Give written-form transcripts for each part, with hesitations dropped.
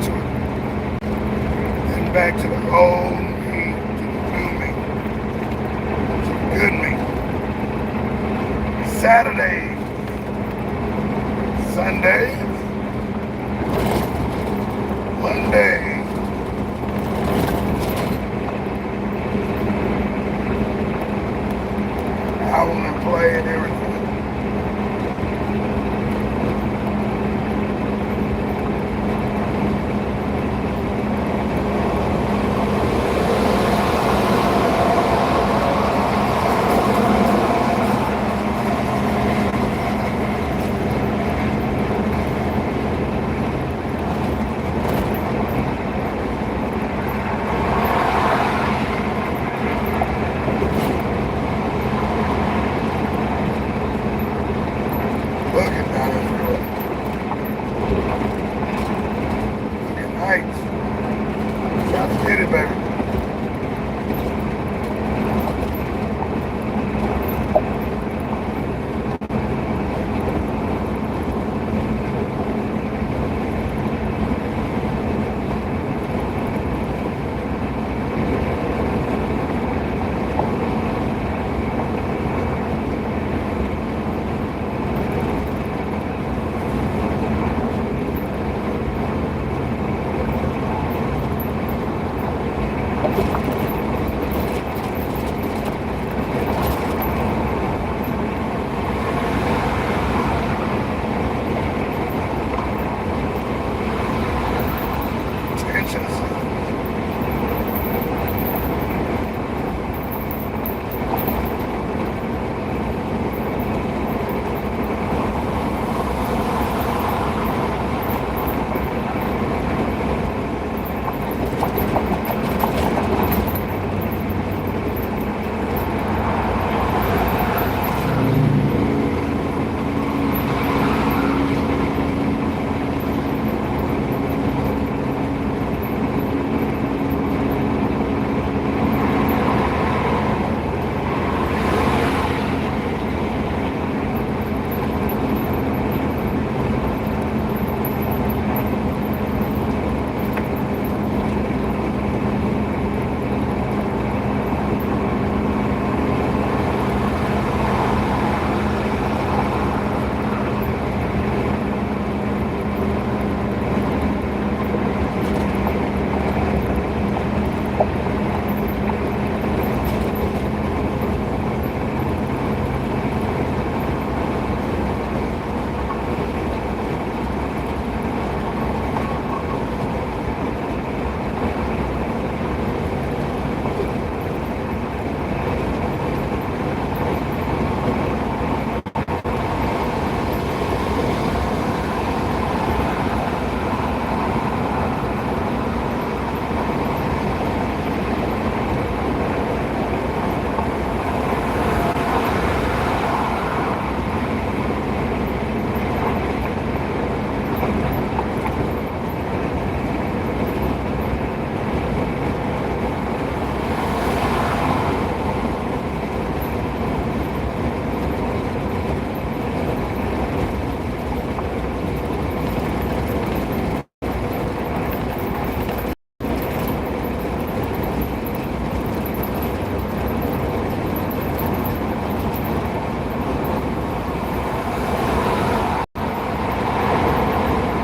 to it. Then back to the old me, to the new me, to the good me. Saturday, Sunday, Monday. Album and play and everything. Looking down the road. Looking nice. Trying to get it, baby. Tensions.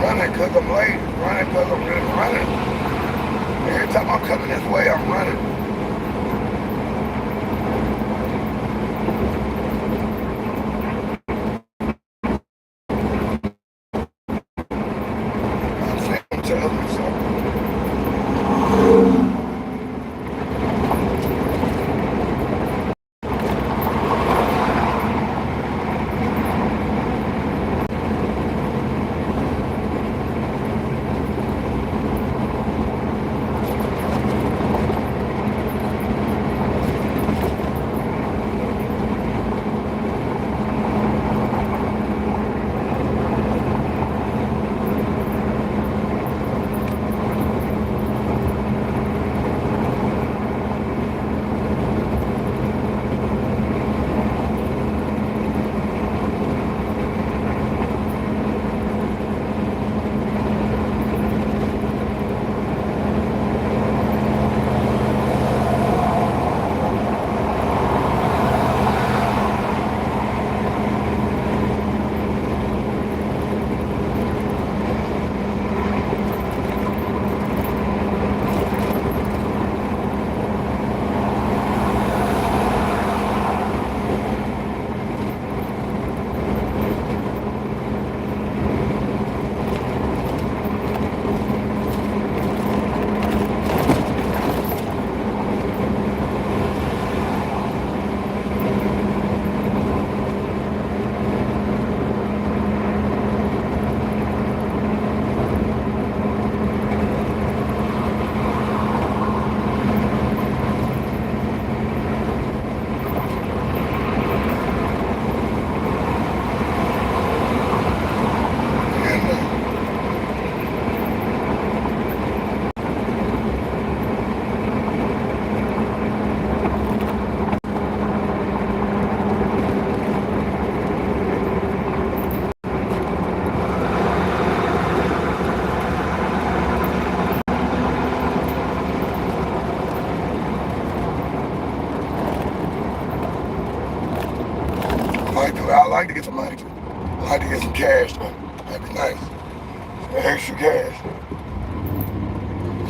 Running because I'm late. Running because I'm really running. Every time I'm coming this way, I'm running. I'm saying to myself.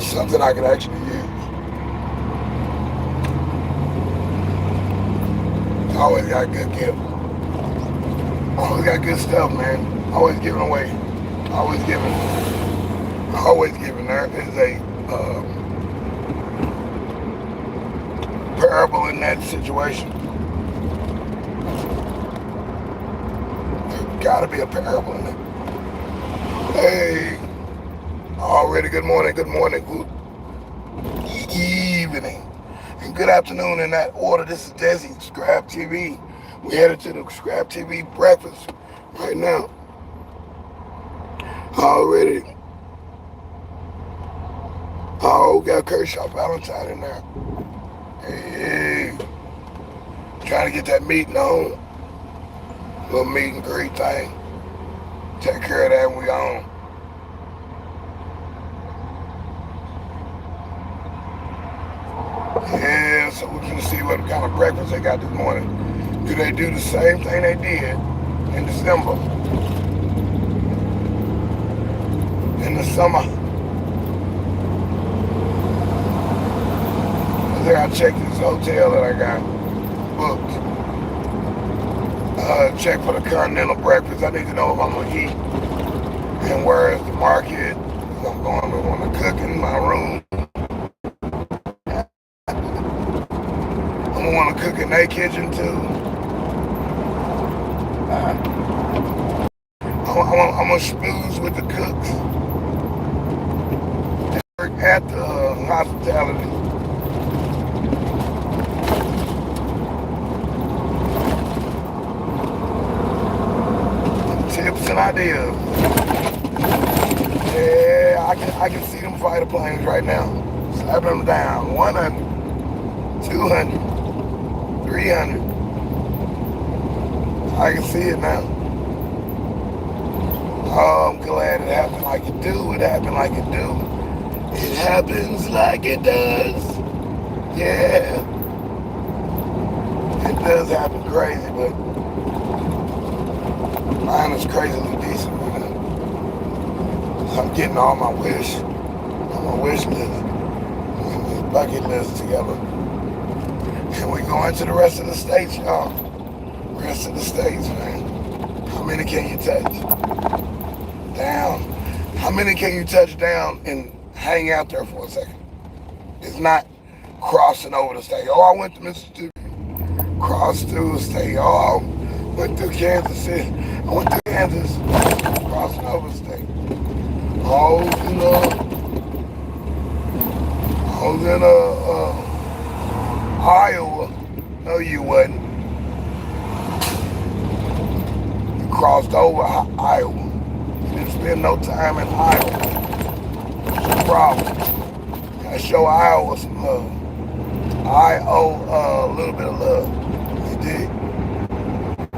Something I can actually use. Always got good gifts. Always got good stuff, man. Always giving away. Always giving. Always giving. There is a parable in that situation. There's got to be a parable in it. Hey, already good morning, good evening, and good afternoon in that order. This is deSz'e, Scrap TV. We headed to the Scrap TV breakfast right now. Already. Oh, got Kershaw Valentine in there. Hey, trying to get that meeting on. Little meet and greet thing. Take care of that when we on. Yeah, so we're gonna see what kind of breakfast they got this morning. Do they do the same thing they did in December? In the summer? I think I checked this hotel that I got booked. Check for the continental breakfast. I need to know if I'm gonna eat and where is the market. I'm going to want to cook in my room. I'm gonna want to cook in their kitchen too. I'm gonna schmooze with the cooks that work at the hospitality. Tips and ideas. Yeah, I can see them fighter planes right now. Slapping them down. 100, 200, 300. I can see it now. Oh, I'm glad it happened like it do. It happened like it do. It happens like it does. Yeah. It does happen crazy, but mine is crazily decent, man. I'm getting all my wish list, my bucket list together. And we go into the rest of the states, y'all. Rest of the states, man. How many can you touch? Down. How many can you touch down and hang out there for a second? It's not crossing over the state. Oh, I went to Mississippi. Crossed through the state. Oh, I went through Kansas City. I went through Kansas. Crossing over the state. I was in Iowa. No, you wasn't. You crossed over Iowa. You didn't spend no time in Iowa. That's the problem. I show Iowa some love. I owe a little bit of love. You did.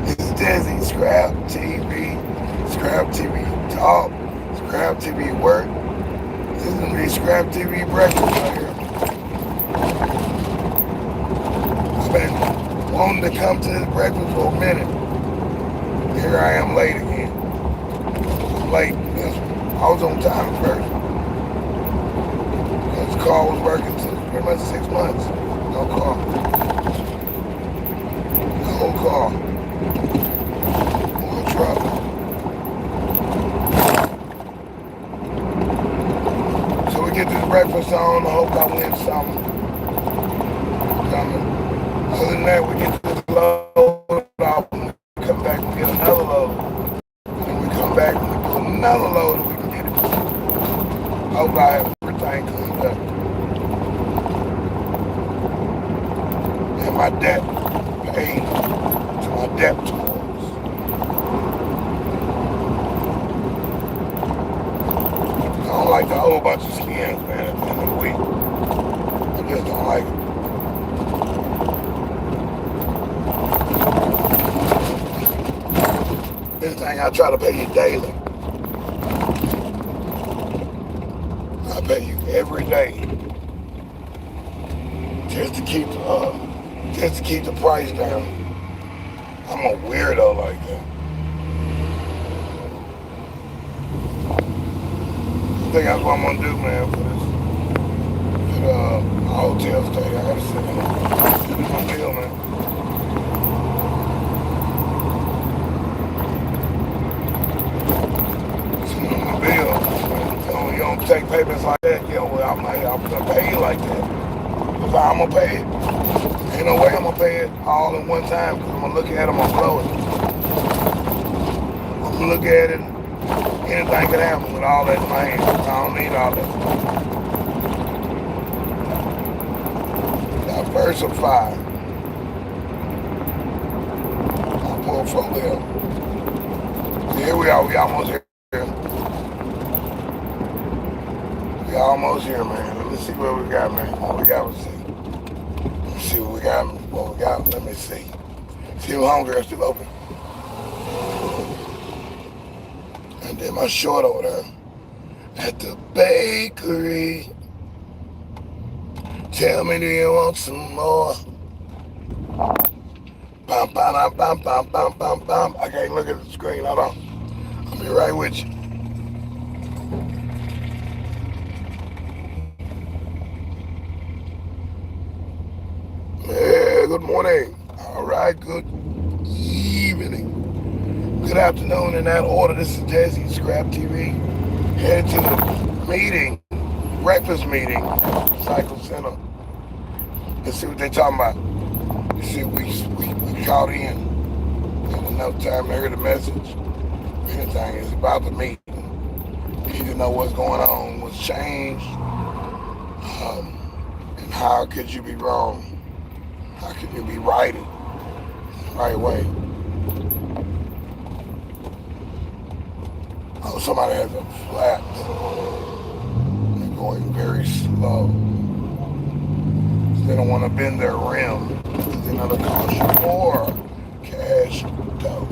It's deSz'e, Scrap TV, Scrap TV Talk, Scrap TV Work. This is gonna be Scrap TV Breakfast right here. I've been wanting to come to this breakfast for a minute. Here I am late again. I'm late. I was on time first. This car was working since pretty much 6 months. No car. No car. No truck. So we get this breakfast on. I hope I win something. Coming. Other than that, we get this load off. We come back and get another load. And we come back and we do another load if we can get it. Hope I have everything cleaned up. And my debt paid to my debtors. I don't like the whole bunch of skins, man, at the end of the week. I just don't like it. This thing, I try to pay you daily. I pay you every day. Just to keep the price down. I'm a weirdo like that. I think that's what I'm gonna do, man, for this my hotel stay. I gotta sit in my bill, man. Sit in my bill. You don't take payments like that. I'm gonna pay you like that. Cause I'm gonna pay it. Ain't no way I'm gonna pay it all in one time. Cause I'm gonna look at it, I'm gonna blow it. I'm gonna look at it. Anything can happen with all that in my hand. I don't need all that. Diversify my portfolio. Here we are. We almost here. We almost here, man. Let me see what we got, man. What we got, let's see. Let's see what we got. What we got. Let me see. See if Hunger is still open. And then my short over there at the bakery. Tell me, do you want some more? Bum, bum, bum, bum, bum, bum, bum. I can't look at the screen. Hold on. I'll be right with you. Yeah, good morning. All right, good evening. Good afternoon in that order. This is deSz'e, Scrap TV. Headed to the meeting, breakfast meeting, Cycle Center. Let's see what they're talking about. Let's see if we caught in. Had enough time to hear the message. Anything is about the meeting. You need to know what's going on, what's changed, and how could you be wrong? How can you be righted the right way? Oh, somebody has a flat. They're going very slow. They don't want to bend their rim. Then it'll cost you more cash dough.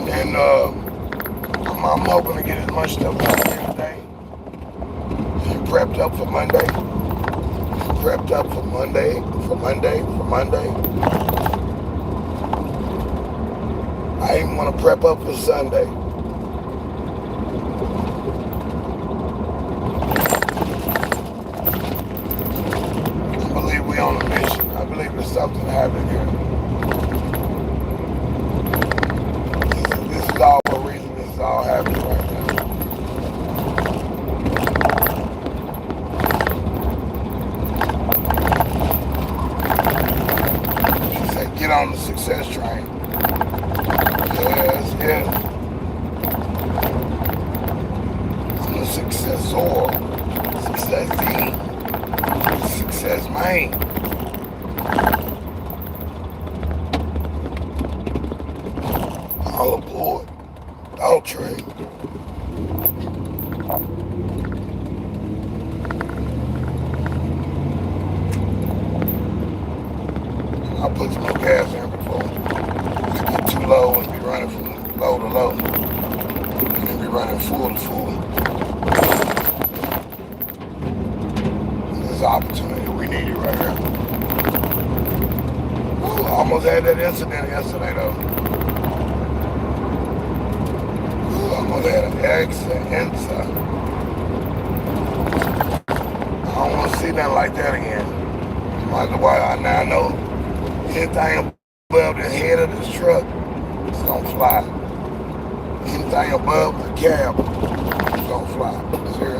And I'm hoping to get as much stuff out here today. Prepped up for Monday. Prepped up for Monday. I even want to prep up for Sunday. I believe we on a mission. I believe there's something happening here. This is all for a reason. This is all happening right now. Get on the success train. Yes. I'm the successor. Successee. Success man. All aboard. All train. I'll put some more gas in before I get too low and be running from low to low. And then be running full to full. This is an opportunity we needed right here. Ooh, I almost had that incident yesterday though. Ooh, I almost had an accident. I don't want to see nothing like that again. Why I now know anything above the head of this truck is gonna fly. Anything above the cab is gonna fly. See?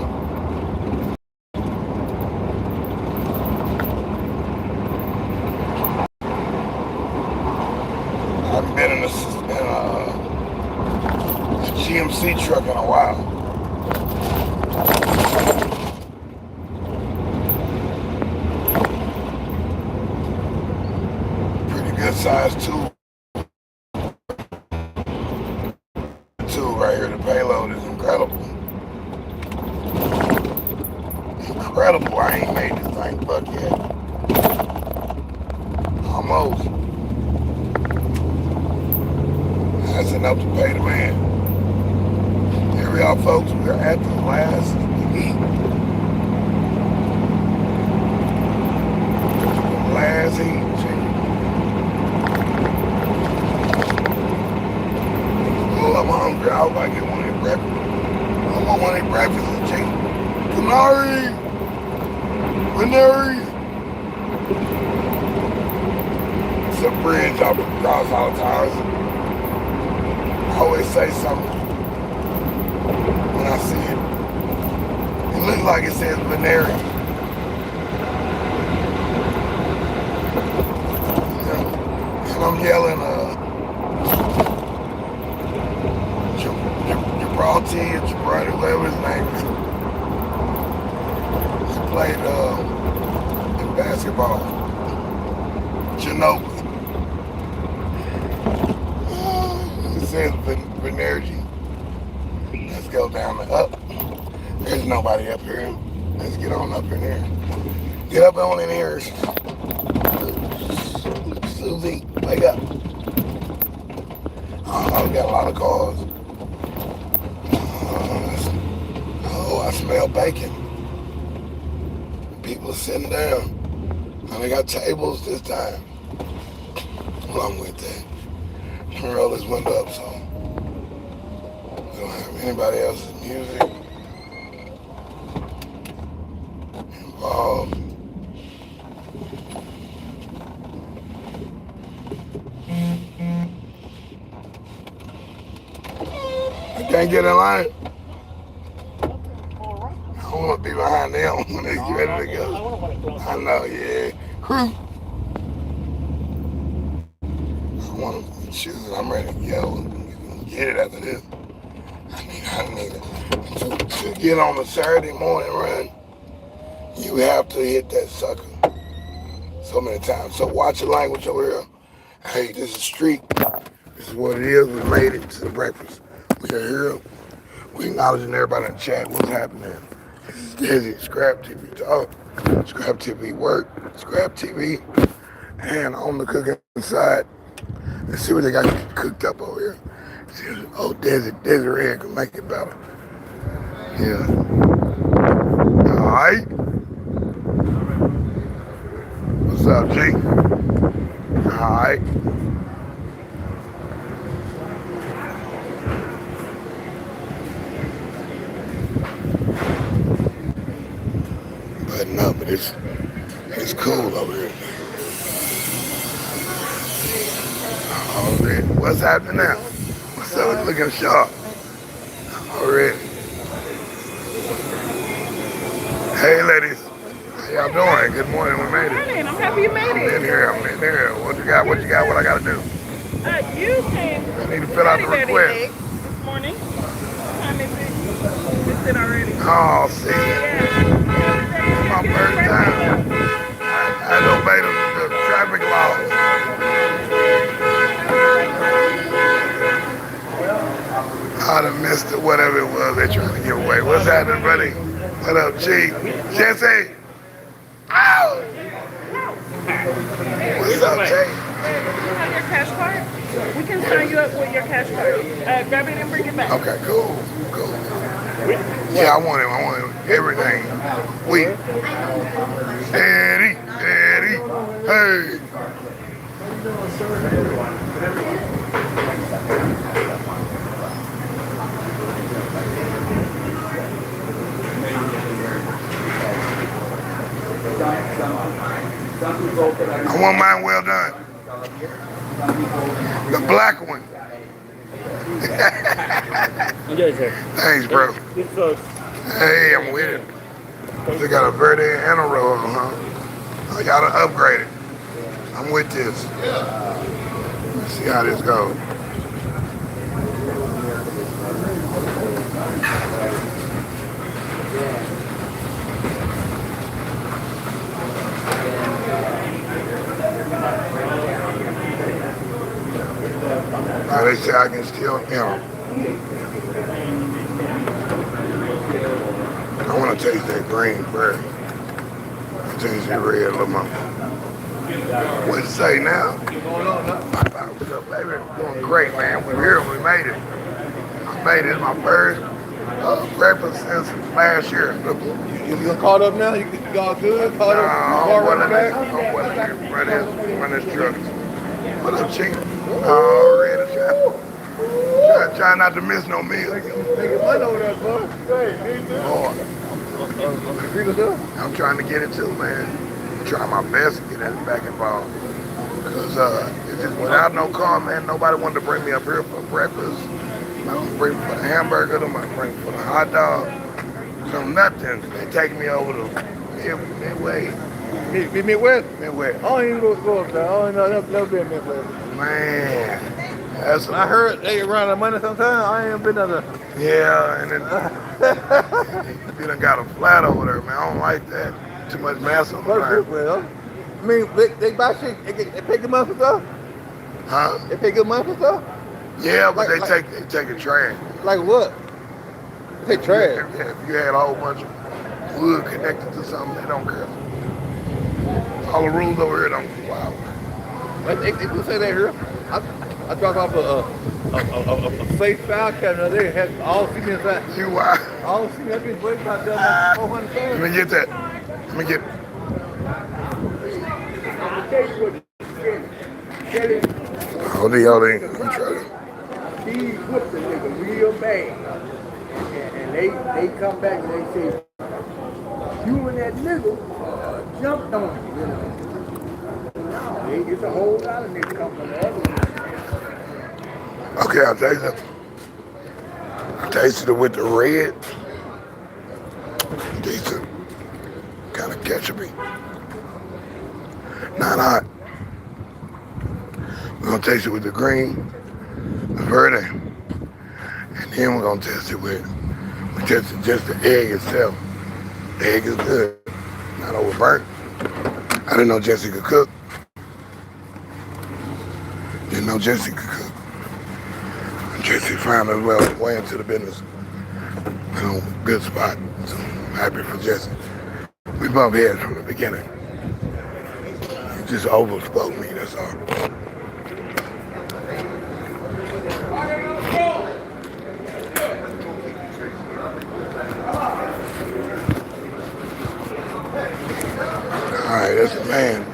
I haven't been in a GMC truck in a while. Good size tool right here. The payload is incredible. Incredible. I ain't made this thing buck yet. Almost. That's enough to pay the man. Here we are, folks. We're at the last heat. The last heat. I'm hungry. I hope I get one of these breakfast. want one of their breakfasts, chicken. Canary! Canary! It's a bridge up across all the towers. I always say something when I see it. It looks like it says Veneri. And I'm yelling, Gibraltar, Gibraltar, whatever his name is. He played in basketball. Ginobili. It says Venergy. Let's go down and up. There's nobody up here. Let's get on up in here. Get up on in here. Susie, wake up. Oh, we got a lot of cars. Oh, I smell bacon. People are sitting down. And they got tables this time. Along with that. I'm gonna roll this window up so we don't have anybody else's music involved. You can't get in line? I don't want to be behind them when they get ready to go. I know, yeah. I want to choose. I'm ready to go and get it after this. I need it. To get on the Saturday morning run, you have to hit that sucker so many times. So watch your language over here. Hey, this is street. This is what it is. We made it to the breakfast. We are here. We acknowledging everybody in the chat. What's happening? This is deSz'e, Scrap TV Talk, Scrap TV Work, Scrap TV, and on the cooking side. Let's see what they got cooked up over here. Oh, deSz'e can make it better. Yeah. All right. What's up, G? All right. But no, but it's cool over here. Already. What's happening now? What's up? It's looking sharp. Already. Hey, ladies. How y'all doing? Good morning. We made it. Good morning. I'm happy you made it. I'm in here. What you got? What I got to do? You came. I need to fill out the request. This morning. What time is it? It's it already. Oh, see. It's my first time. I had to obey the traffic laws. I'd have missed it, whatever it was they're trying to give away. What's happening, buddy? What up, G? Jesse? Ow! What's up, G? You have your cash card? We can sign you up with your cash card. Grab it and bring it back. Okay, cool. Yeah, I want him everything. Eddie, hey. I want mine well done. The black one. Thanks, bro. Hey, I'm with it. They got a verde and a roll, huh? I gotta upgrade it. I'm with this. Let's see how this goes. They say I can still, I want to taste that green first. I taste that red a little more. What you say now? What's up, baby? Doing great, man. We're here. We made it. I made it. It's my first breakfast since last year. You caught up now? You all good? Caught up? I'm running this truck. What up, Chief? Already, good. Try not to miss no meal. Making money over there, bro. Hey, me too. Lord, I'm trying to get it too, man. I'm trying my best to get that back involved. Because it's just without no car, man, nobody wanted to bring me up here for breakfast. I'm going to bring me for the hamburger. I'm going to bring me for the hot dog. So nothing. They take me over to Midway. Midwest? Midway. I don't even go up there. I don't know. Never been Midwest. Man. I heard they run the money sometimes. I ain't been there. Yeah, and then you done got a flat over there, man. I don't like that. Too much mass on the line. Well, I mean, they buy shit. They pay good money for stuff. Huh? They pay good money for stuff. Yeah, but they take a trash. Like what? They take trash. If you had a whole bunch of wood connected to something, they don't care. All the rules over here don't. Wow. They do say that here. I dropped off a safe file cabinet. They had all sitting inside. You why? All sitting. I've been waiting about like 400 Let me get that. Let me get. Hold on. I'm trying. He whipped the nigga real bad. And they come back and they say, you and that nigga jumped on him, you know. No, it's a whole lot of niggas come from the other one. Okay, I'll taste it. I tasted it with the red. Decent. Kind of ketchupy. Not hot. We're going to taste it with the green, the verde. And then we're going to test it with, we tested just the egg itself. The egg is good. Not overburnt. I didn't know Jesse could cook. Didn't know Jesse could cook. Jesse found us well way into the business. Good spot. So I'm happy for Jesse. We bumped heads from the beginning. He just overspoke me, that's all. All right, that's the man.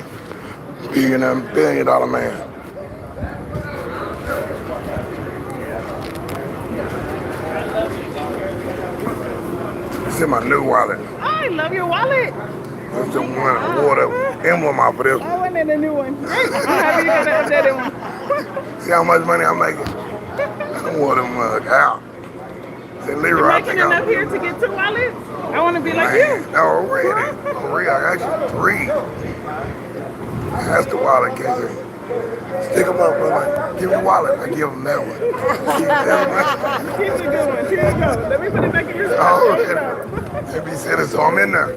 $1 billion man. It's in my new wallet. Oh, I love your wallet. That's the one I wore the emblem off of this. I wanted a new one. I'm happy you got an updated one. See how much money I'm making? I wore them out. Say, Leroy, You're I making think enough here to get 2 wallets? I want to be like you. Already. I got you 3. That's the wallet, Casey. Stick them up, brother. Give me the wallet. I give them that one. Here's a good one. Here you go. Let me put it back in your Oh, they be sitting, so I'm in there.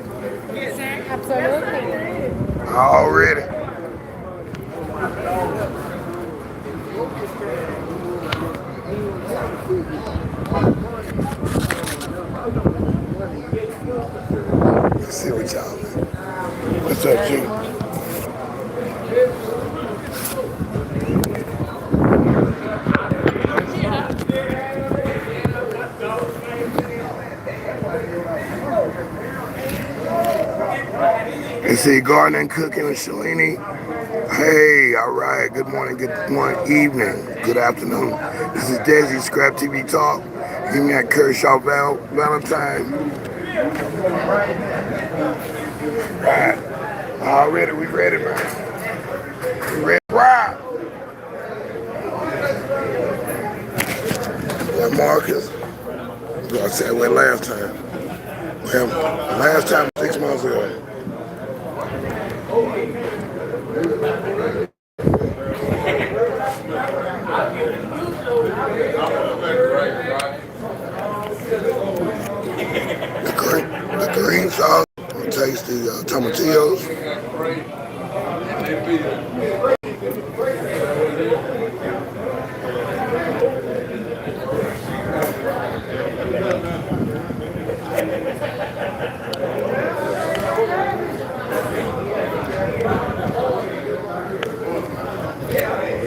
Yes, absolutely. Already. Let's see what y'all do. What's up, G? They say gardening, cooking with Shalini. Hey, all right. Good morning, evening, good afternoon. This is deSz'e Scrap TV Talk. Give me that Kershaw Valentine. Right. Already, we ready, man. We ready. Right. That Marcus. I said I went last time. Well, last time 6 months ago. The green sauce, I'll taste the tomatillos.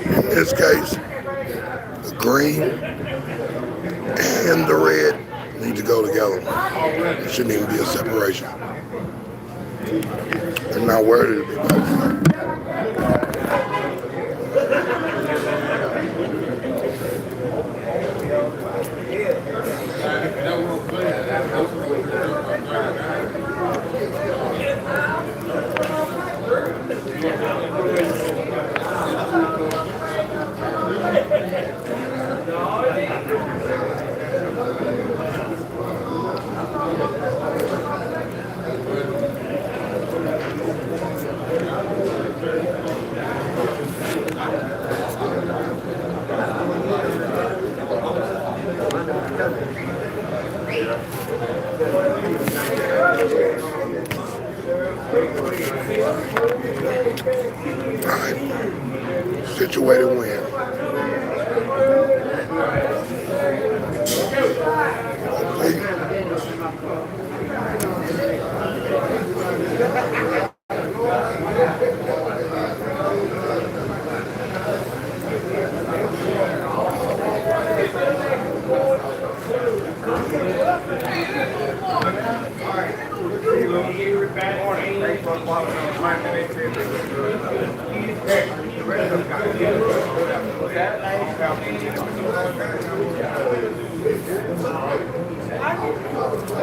In this case, the green and the red need to go together. There shouldn't even be a separation. I'm not worried it'll be both. Situated win.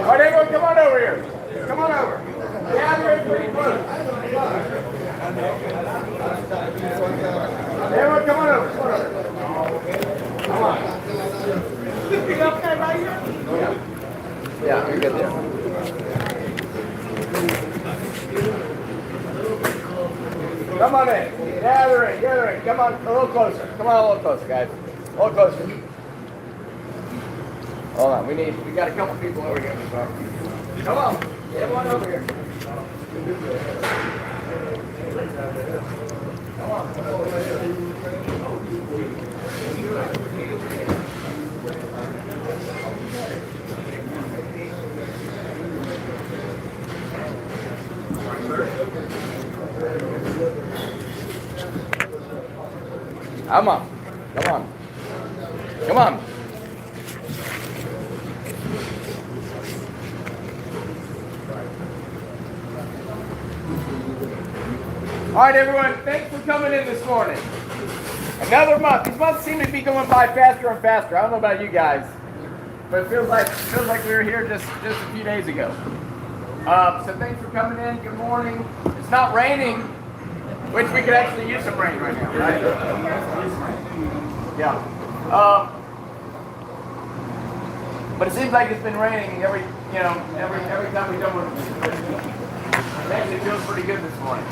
All right, everyone, come on over here. Come on over. Gather pretty close. Everyone, come on over. Come on over. Come on. You okay right here? Yeah, you're good there. Come on in. Gather in. Gather in. Come on a little closer. Come on a little closer, guys. A little closer. Hold on. We got a couple people over here. Come on. Everyone over here. Come on. Come on. Come on. Come on. All right, everyone, thanks for coming in this morning. Another month. These months seem to be going by faster and faster. I don't know about you guys, but it feels like we were here just a few days ago. So thanks for coming in. Good morning. It's not raining, which we could actually use some rain right now, right? Yeah. But it seems like it's been raining every time we come with it. It actually feels pretty good this morning.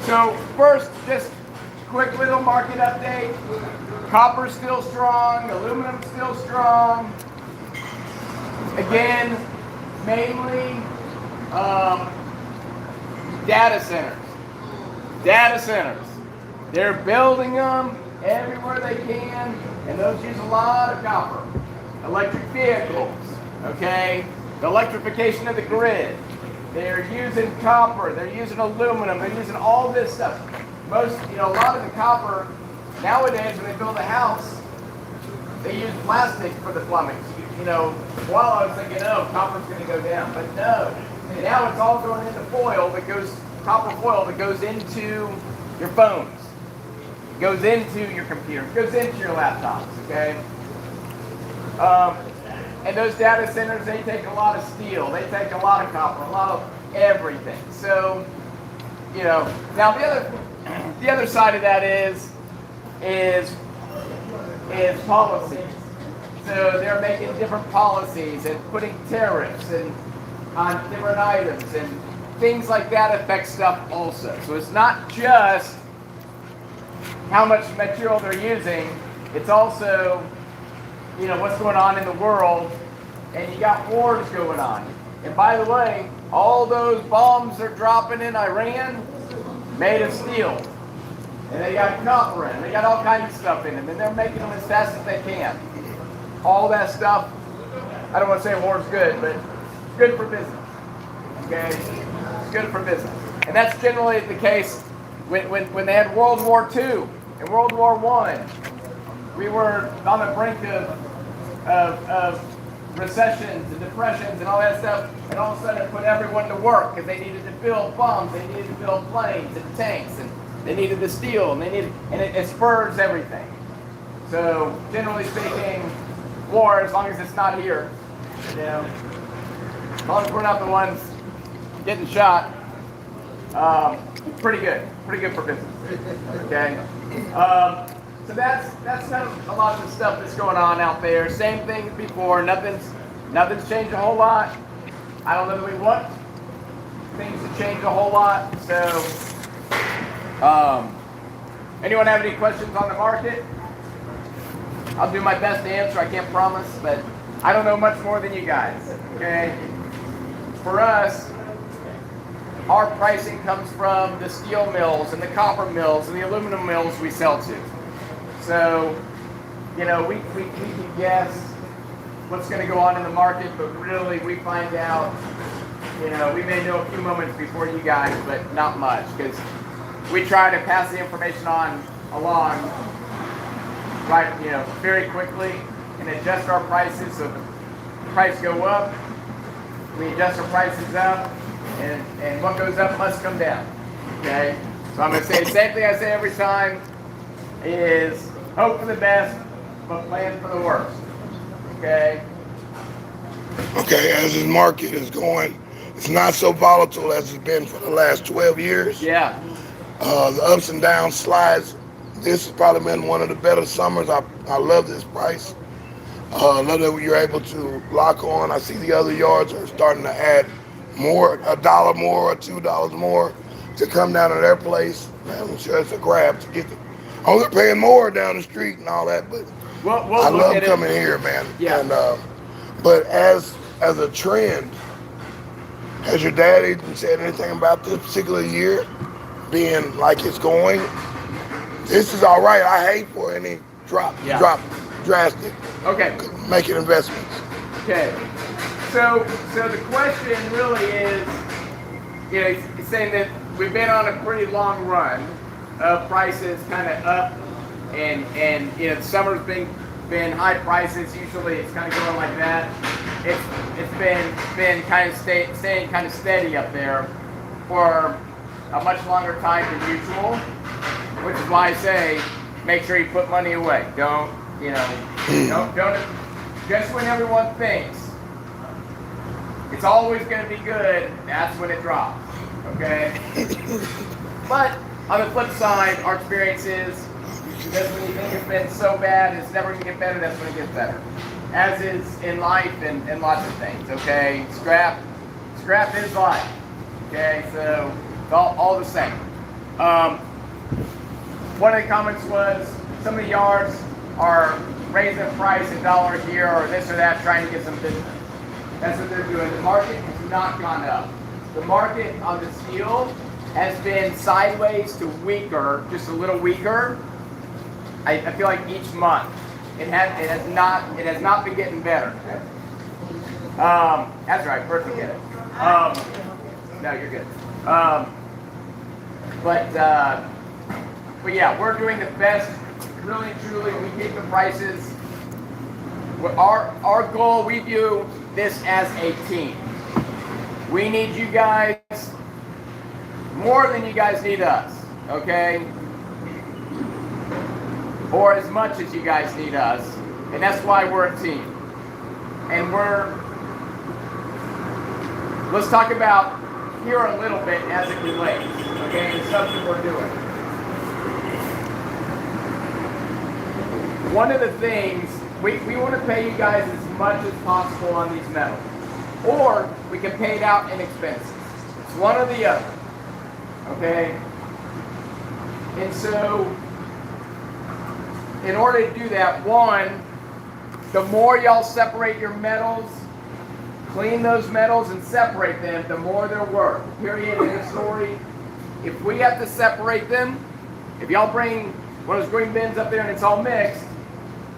So first, just quick little market update. Copper's still strong, aluminum's still strong. Again, mainly data centers. Data centers. They're building them everywhere they can, and those use a lot of copper. Electric vehicles, okay? The electrification of the grid. They're using copper, they're using aluminum, they're using all this stuff. A lot of the copper, nowadays when they build a house, they use plastic for the plumbing. While I was thinking, oh, copper's going to go down, but no. Now it's all going into copper foil that goes into your phones. It goes into your computers, it goes into your laptops, okay? And those data centers, they take a lot of steel, they take a lot of copper, a lot of everything. So, now the other side of that is policies. So they're making different policies and putting tariffs on different items, and things like that affect stuff also. So it's not just how much material they're using, it's also what's going on in the world, and you got wars going on. And by the way, all those bombs they're dropping in Iran, made of steel. And they got copper in, they got all kinds of stuff in them, and they're making them as fast as they can. All that stuff, I don't want to say war's good, but good for business. Okay? It's good for business. And that's generally the case when they had World War II and World War I. We were on the brink of recessions and depressions and all that stuff, and all of a sudden it put everyone to work because they needed to build bombs, they needed to build planes and tanks, and they needed the steel, and it spurs everything. So generally speaking, war, as long as it's not here, as long as we're not the ones getting shot, pretty good for business. Okay. So that's kind of a lot of the stuff that's going on out there. Same thing as before. Nothing's changed a whole lot. I don't know that we want things to change a whole lot. So, anyone have any questions on the market? I'll do my best to answer. I can't promise, but I don't know much more than you guys, okay? For us, our pricing comes from the steel mills and the copper mills and the aluminum mills we sell to. So, you know, we can guess what's going to go on in the market, but really we find out, you know, we may know a few moments before you guys, but not much, because we try to pass the information along, right, you know, very quickly and adjust our prices. So if the price go up, we adjust our prices up, and what goes up must come down, okay? So I'm going to say the same thing I say every time is hope for the best, but plan for the worst, okay? Okay, as this market is going, it's not so volatile as it's been for the last 12 years. Yeah. The ups and downs slides. This has probably been one of the better summers. I love this price. I love that you're able to lock on. I see the other yards are starting to add more, $1 more or $2 more to come down to their place. Man, I'm sure it's a grab to get them. Oh, they're paying more down the street and all that, but We'll I look love at it. coming here, man. Yeah. And, but as a trend, has your dad even said anything about this particular year being like it's going? This is all right. I hate for any drop drastic. Okay. Making investments. Okay. So the question really is, you know, he's saying that we've been on a pretty long run of prices kind of up, and you know, the summer's been high prices. Usually it's kind of going like that. It's been kind of staying kind of steady up there for a much longer time than usual, which is why I say make sure you put money away. Don't, you know, don't just when everyone thinks it's always going to be good, that's when it drops, okay? But on the flip side, our experience is because when you think it's been so bad, it's never going to get better, that's when it gets better. As is in life and lots of things, okay? Scrap is life, okay? So it's all the same. One of the comments was some of the yards are raising the price $1 here or this or that, trying to get some business. That's what they're doing. The market has not gone up. The market on the steel has been sideways to weaker, just a little weaker. I feel like each month. It has not been getting better. That's right, Bert can get it. No, you're good. But yeah, we're doing the best. Really, truly, we keep the prices. Our goal, we view this as a team. We need you guys more than you guys need us, okay? Or as much as you guys need us, and that's why we're a team. And let's talk about here a little bit as it relates, okay, the stuff that we're doing. One of the things, we want to pay you guys as much as possible on these metals, or we can pay it out in expenses. It's one or the other, okay? And so, in order to do that, one, the more y'all separate your metals, clean those metals and separate them, the more they're worth. Period. In the story. If we have to separate them, if y'all bring one of those green bins up there and it's all mixed,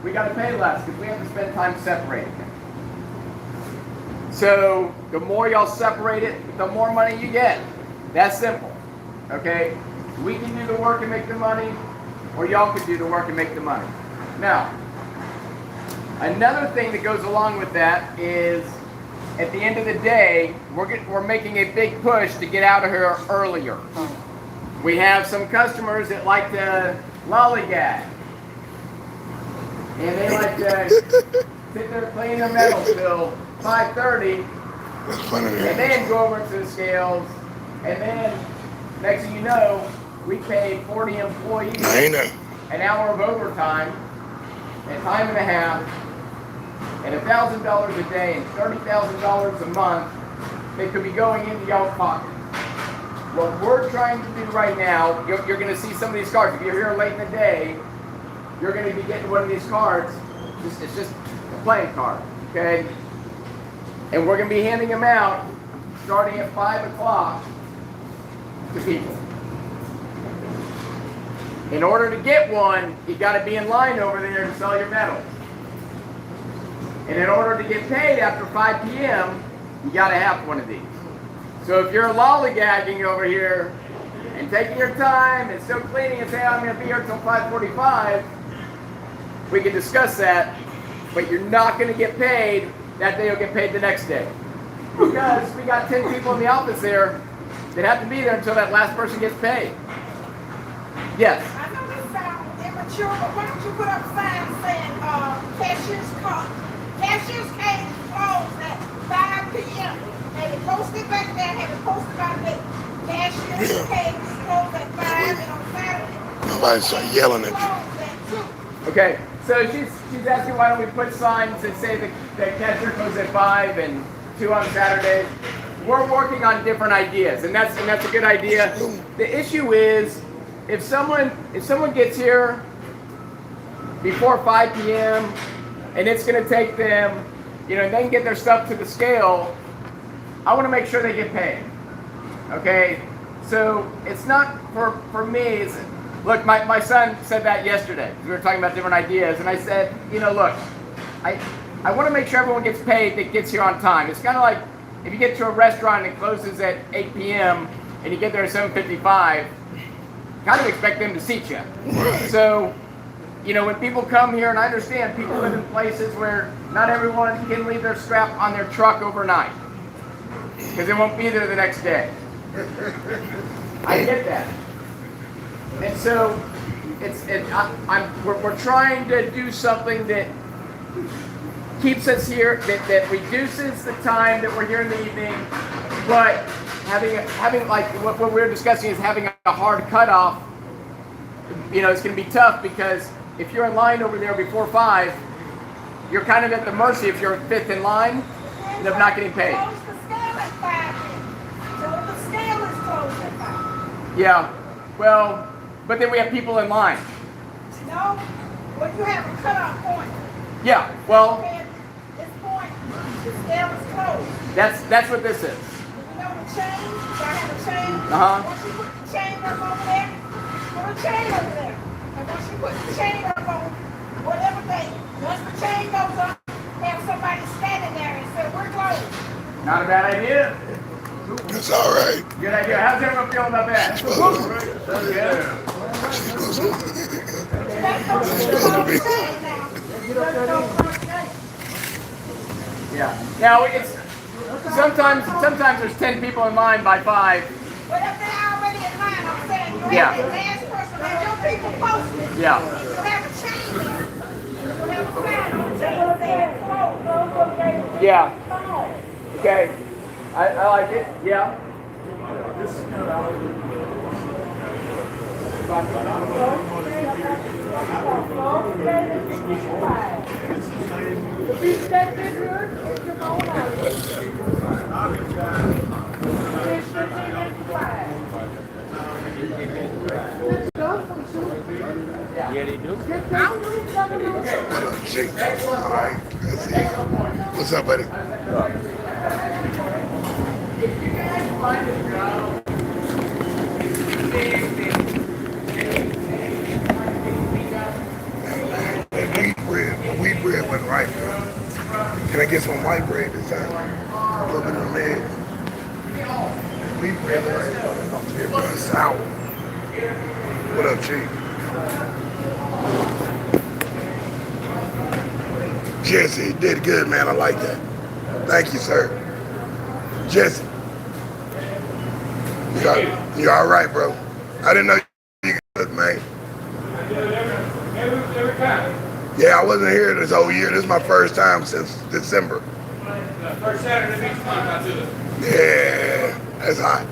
we got to pay less because we have to spend time separating them. So the more y'all separate it, the more money you get. That's simple. Okay? We can do the work and make the money, or y'all can do the work and make the money. Now, another thing that goes along with that is, at the end of the day, we're making a big push to get out of here earlier. We have some customers that like to lollygag. And they like to sit there cleaning their metals till 5:30, and then go over to the scales, and then next thing you know, we paid 40 employees an hour of overtime, and time and a half, and $1,000 a day, and $30,000 a month that could be going into y'all's pocket. What we're trying to do right now, you're going to see some of these cards. If you're here late in the day, you're going to be getting one of these cards. It's just a playing card. Okay? And we're going to be handing them out starting at 5 o'clock to people. In order to get one, you got to be in line over there to sell your medals. And in order to get paid after 5 p.m., you got to have one of these. So if you're lollygagging over here and taking your time and still cleaning and saying, I'm going to be here until 5:45, we can discuss that, but you're not going to get paid that day. You'll get paid the next day. Because we got 10 people in the office there that have to be there until that last person gets paid. Yes? I know this sounds immature, but why don't you put up signs saying cashier's cage closed at 5 p.m. And it posted back there, and it posted about the cashier's cage closed at 5 and on Saturday. Nobody start yelling at you. Closed at 2. Okay, so she's asking why don't we put signs that say the cashier closes at 5 and 2 on Saturdays. We're working on different ideas, and that's a good idea. The issue is if someone gets here before 5 p.m. and it's going to take them, and they can get their stuff to the scale, I want to make sure they get paid. Okay, so it's not for me. Look, my son said that yesterday. We were talking about different ideas, and I said, look, I want to make sure everyone gets paid that gets here on time. It's kind of like if you get to a restaurant and it closes at 8 p.m. and you get there at 7:55, kind of expect them to seat you. So, when people come here, and I understand people live in places where not everyone can leave their strap on their truck overnight because they won't be there the next day. I get that. And so, we're trying to do something that keeps us here, that reduces the time that we're here in the evening, but having like what we're discussing is having a hard cutoff. It's going to be tough because if you're in line over there before 5, you're kind of at the mercy if you're 5th in line of not getting paid. Close the scale at 5. So the scale is closed at 5. Yeah, well, but then we have people in line. No, well, you have a cutoff point. Yeah, well, At this point, the scale is closed. that's what this is. You know the chain? I have a chain. Uh-huh. Once you put the chain up over there, put a chain over there. And once you put the chain up on whatever thing, once the chain goes up, have somebody standing there and say, we're closed. Not a bad idea. It's all right. Good idea. How's everyone feeling about that? She's supposed to be. Yeah. Now it's sometimes there's 10 people in line by 5. But if they're already in line, I'm saying you Yeah. have the last person, and your people posted. Yeah. You have a chain. You have a sign on the chain saying closed. Yeah. Okay. I like it. Yeah. What up, Jake? All right. Let's see. What's up, buddy? That wheat bread wasn't right, man. Can I get some white bread this time? A little bit of lead. Wheat bread was sour. What up, Chief? Jesse, you did good, man. I like that. Thank you, sir. Jesse. You all right, bro? I didn't know you could, man. Yeah, I wasn't here this whole year. This is my first time since December. First Saturday next month, I do it. Yeah, that's hot.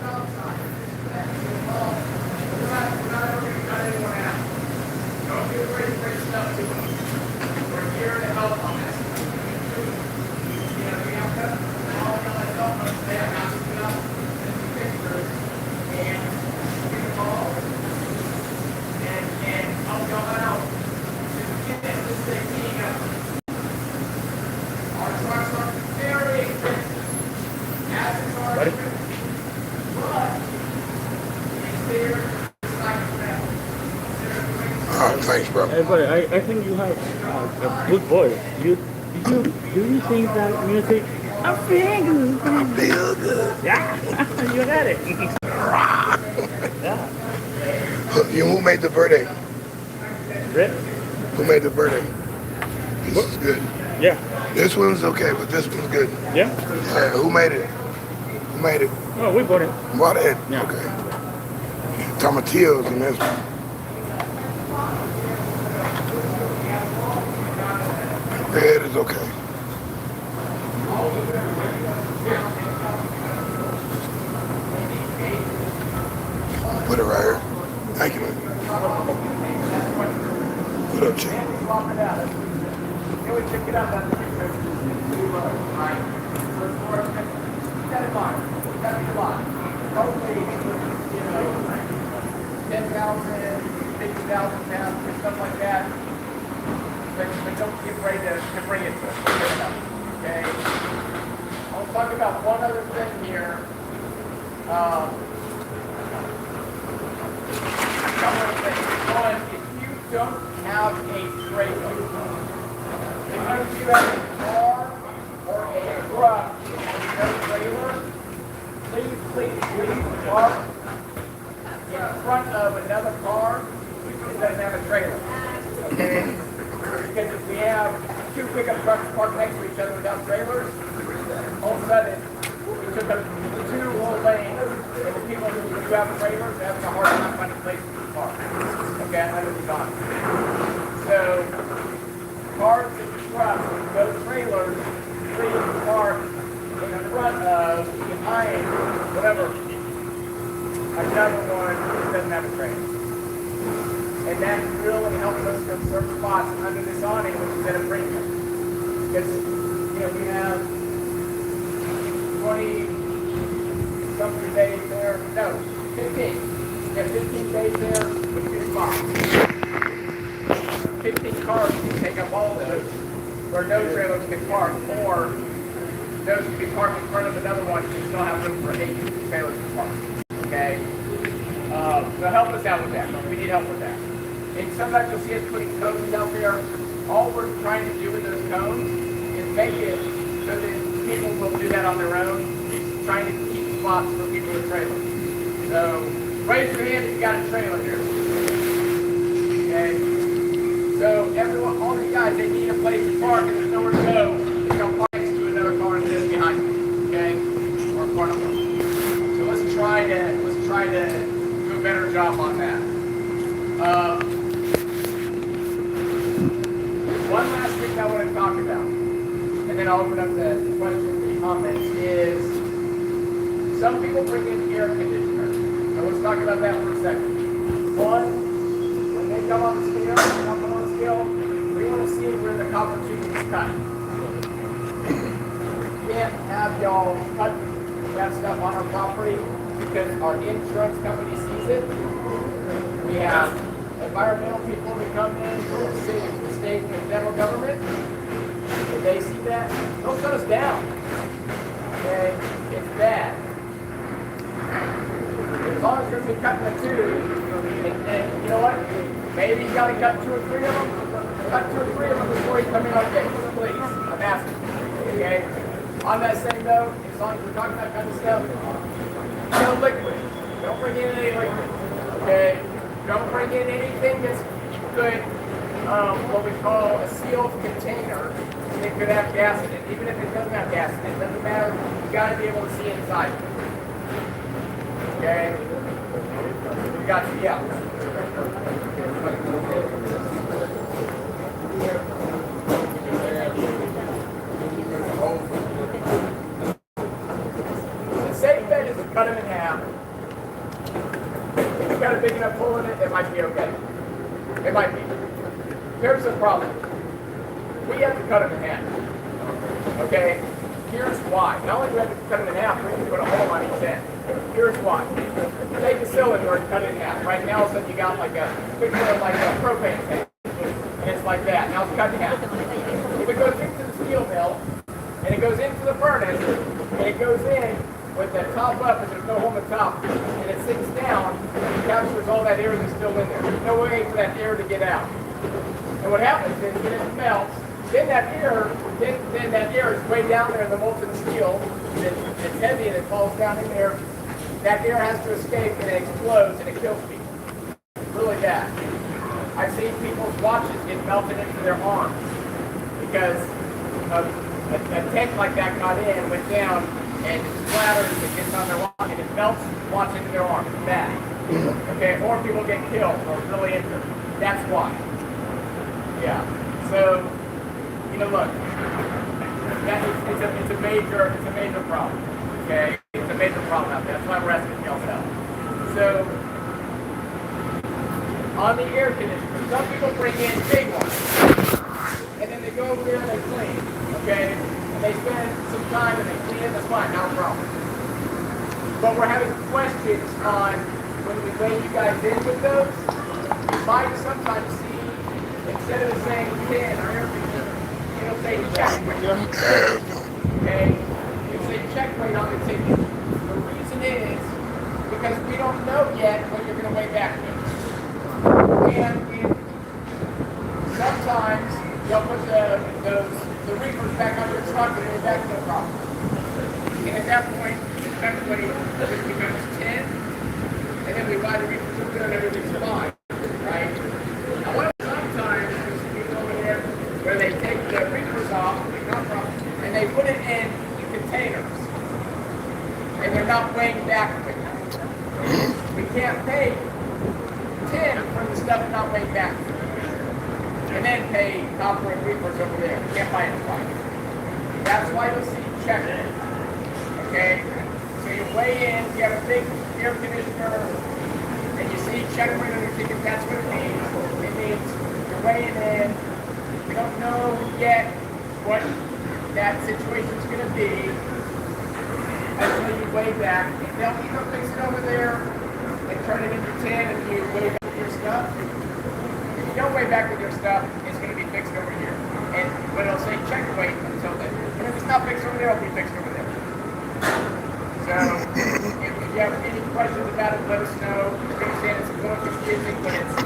Ready? Thanks, bro. Hey, buddy, I think you have a good voice. Do you think that music? I feel good. I feel good. Yeah, you got it. Yeah. Who made the birthday? Rip? Who made the birthday? This is good. Yeah. This one's okay, but this one's good. Yeah? Who made it? Who made it? Oh, we bought it. Bought it? Yeah. Okay. Tomatillos in this one. Red is okay. Put it right here. Thank you, man. What up, Chief? £10,000, £50,000, stuff like that. But don't be afraid to bring it to us. Okay? I'll talk about one other thing here. Couple of things. One, if you don't have a trailer, if you have a car or a truck with no trailer, please park in front of another car that doesn't have a trailer. Okay? Because if we have two pickup trucks parked next to each other without trailers, all of a sudden we took up 2 whole lanes, and the people who do have trailers are having a hard time finding places to park. Okay, I know what's on. So, cars and trucks with no trailers, please park in front of, behind, whatever, another one that doesn't have a trailer. And that really helps us from certain spots under this awning, which is at a premium. Because, we have 20-something days there. No, 15. We have 15 days there with 2 spots. 15 cars can take up all those, where no trailers can park, or those can be parked in front of another one, you still have room for 8 trailers to park. Okay? So help us out with that. We need help with that. And sometimes you'll see us putting cones out there. All we're trying to do with those cones is make it so that people will do that on their own, trying to keep spots for people with trailers. So raise your hand if you got a trailer here. Okay? So everyone, all the guys, they need a place to park and there's nowhere to go. They come park next to another car and just behind them. Okay? Or in front of them. So let's try to do a better job on that. One last thing I want to talk about, and then I'll open up the questions and comments, is some people bring in air conditioners. So let's talk about that for a second. One, when they come on the scale, we want to see where the copper tube is cut. We can't have y'all cut that stuff on our property because our insurance company sees it. We have environmental people who come in from the city, the state, and the federal government. If they see that, they'll shut us down. Okay? It's bad. As long as you're going to be cutting the tube, and you know what? Maybe you got to cut 2 or 3 of them. Cut 2 or 3 of them before you come in on day. Please. I'm asking. Okay? On that same note, as long as we're talking that kind of stuff, no liquid. Don't bring in any liquid. Okay? Don't bring in anything that's good, what we call a sealed container. It could have gas in it. Even if it doesn't have gas in it, it doesn't matter. You got to be able to see inside. Okay? We got to, yeah. The safe bet is to cut them in half. If you've got a big enough hole in it, it might be okay. It might be. Here's the problem. We have to cut them in half. Okay? Here's why. Not only do we have to cut them in half, we have to put a hole on each end. Here's why. Take the cylinder and cut it in half. Right now, all of a sudden you got like a picture of like a propane tank. And it's like that. Now it's cut in half. If it goes into the steel mill, and it goes into the furnace, and it goes in with the top up, and there's no hole in the top, and it sinks down, and it captures all that air that's still in there. There's no way for that air to get out. And what happens is when it melts, then that air is way down there in the molten steel. It's heavy and it falls down in there. That air has to escape and it explodes and it kills people. Really bad. I've seen people's watches get melted into their arms because a tank like that got in, went down, and it splatters, it gets on their watch, and it melts watch into their arm. It's bad. Okay, or people get killed or really injured. That's why. Yeah. So, look, it's a major problem. Okay, it's a major problem out there. That's why we're asking y'all's help. So, on the air conditioner, some people bring in big ones, and then they go over there and they clean. Okay, and they spend some time and they clean it. That's fine, not a problem. But we're having questions on when we weigh you guys in with those. You might sometimes see, instead of saying 10 or air conditioner, it'll say check weight. Okay? It'll say check weight on the ticket. The reason is because we don't know yet what you're going to weigh back with. And sometimes you'll put the reefers back on your truck and they're back no problem. And at that point, the check weight becomes 10, and then we buy the reefers up there and everything's fine. Right? However, sometimes there's people over there where they take the reefers off, and they put it in containers. And they're not weighing back with it. We can't pay 10 for the stuff not weighed back. And then pay copper and reefers over there. We can't buy it twice. That's why you'll see check weight. Okay? So you weigh in, you have a big air conditioner, and you see check weight on your ticket, that's what it means. It means you're weighing in. We don't know yet what that situation's going to be until you weigh back. And they'll either fix it over there and turn it into 10 if you weigh back with your stuff. If you don't weigh back with your stuff, it's going to be fixed over here. But it'll say check weight until then. And if it's not fixed over there, it'll be fixed over there. So, if you have any questions about it, let us know. We understand it's a little confusing, but it's,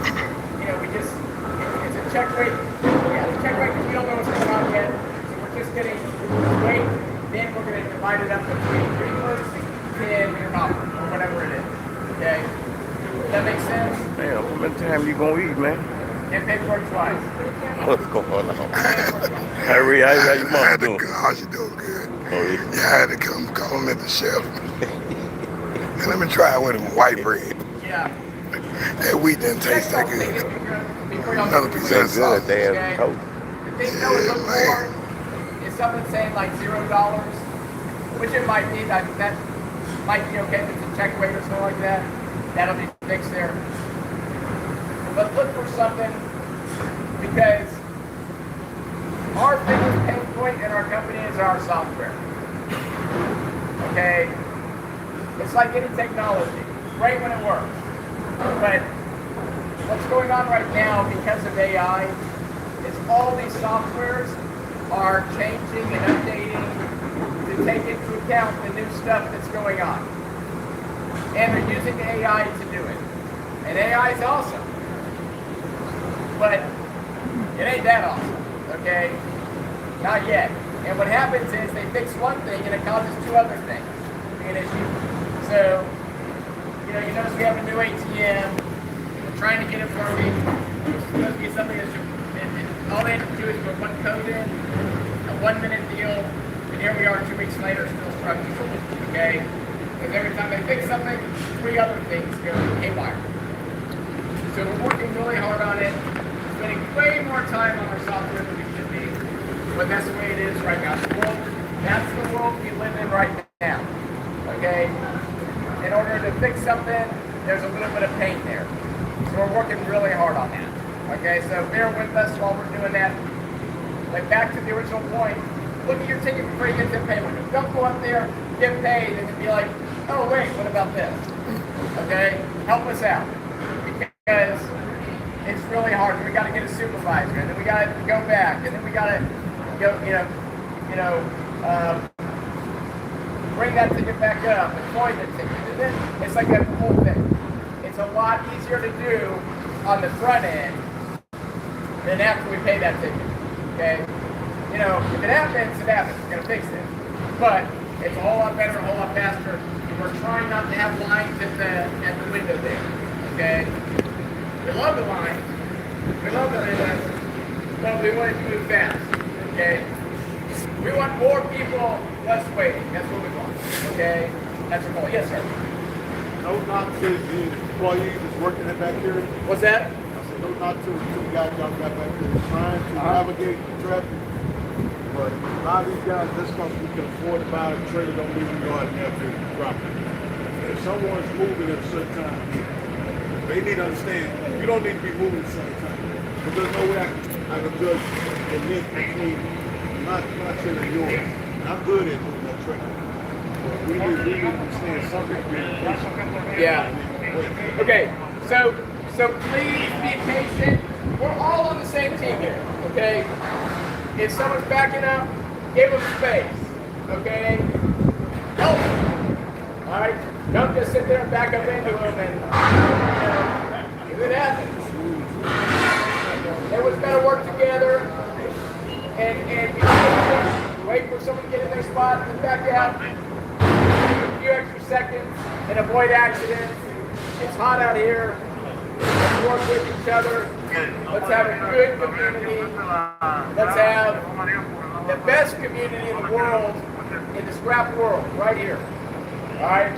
it's a check weight. Yeah, it's a check weight because we don't know what's going on yet. So we're just getting weight, then we're going to divide it up between reefers, 10, and copper, or whatever it is. Okay? Does that make sense? Man, how many times you gonna eat, man? And pay for it twice. What's going on? Harry, how your I mom had to doing? go. She doing good. Oh, yeah. Yeah, I had to come call him at the shelf. And let me try it with him white bread. Yeah. That wheat didn't taste that good. Another piece of That's good, sauce. they have Okay. toast. If they know it's look for is something saying like $0, which it might be, that might be okay if it's a check weight or something like that. That'll be fixed there. But look for something, because our biggest pain point in our company is our software. Okay? It's like any technology. It's great when it works. But what's going on right now because of AI is all these softwares are changing and updating to take into account the new stuff that's going on. And they're using AI to do it. And AI is awesome. But it ain't that awesome, okay? Not yet. And what happens is they fix one thing and it causes two other things being an issue. So, you notice we have a new ATM. We're trying to get it for me. It's supposed to be something that's all they have to do is put one code in, a 1 minute deal, and here we are 2 weeks later still struggling, okay? Because every time they fix something, 3 other things go haywire. So we're working really hard on it, spending way more time on our software than we should be. But that's the way it is right now. That's the world we live in right now. Okay? In order to fix something, there's a little bit of pain there. So we're working really hard on that. Okay, so bear with us while we're doing that. But back to the original point, look at your ticket before you get to the payment. Don't go up there, get paid, and then be like, oh wait, what about this? Okay? Help us out. Because it's really hard. We got to get a supervisor, and then we got to go back, and then we got to go, bring that ticket back up and void the ticket. And then it's like that whole thing. It's a lot easier to do on the front end than after we pay that ticket. Okay? You know, if it happens, it happens. We're going to fix it. But it's a whole lot better, a whole lot faster. And we're trying not to have lines at the window there. Okay? We love the lines. We love the lines. But we want it to move fast. Okay? We want more people, less waiting. That's what we want. Okay? That's our goal. Yes, sir. No knock to the employees that's working it back here. What's that? I said no knock to the guys y'all got back here trying to navigate the traffic. But a lot of these guys, just because we can afford to buy a trailer, don't mean we go out and have to drop it. If someone's moving at a certain time, they need to understand you don't need to be moving at a certain time. But there's no way I can judge the link between my trailer and yours. I'm good at moving that trailer. We need to understand something. Yeah. Okay. So please be patient. We're all on the same team here. Okay. If someone's backing up, give them space. Okay. Help them. All right. Don't just sit there and back up into them and if it happens. Everyone's got to work together and wait for someone to get in their spot and back out. A few extra seconds and avoid accidents. It's hot out here. Let's work with each other. Let's have a good community. Let's have the best community in the world, in the scrap world, right here. All right?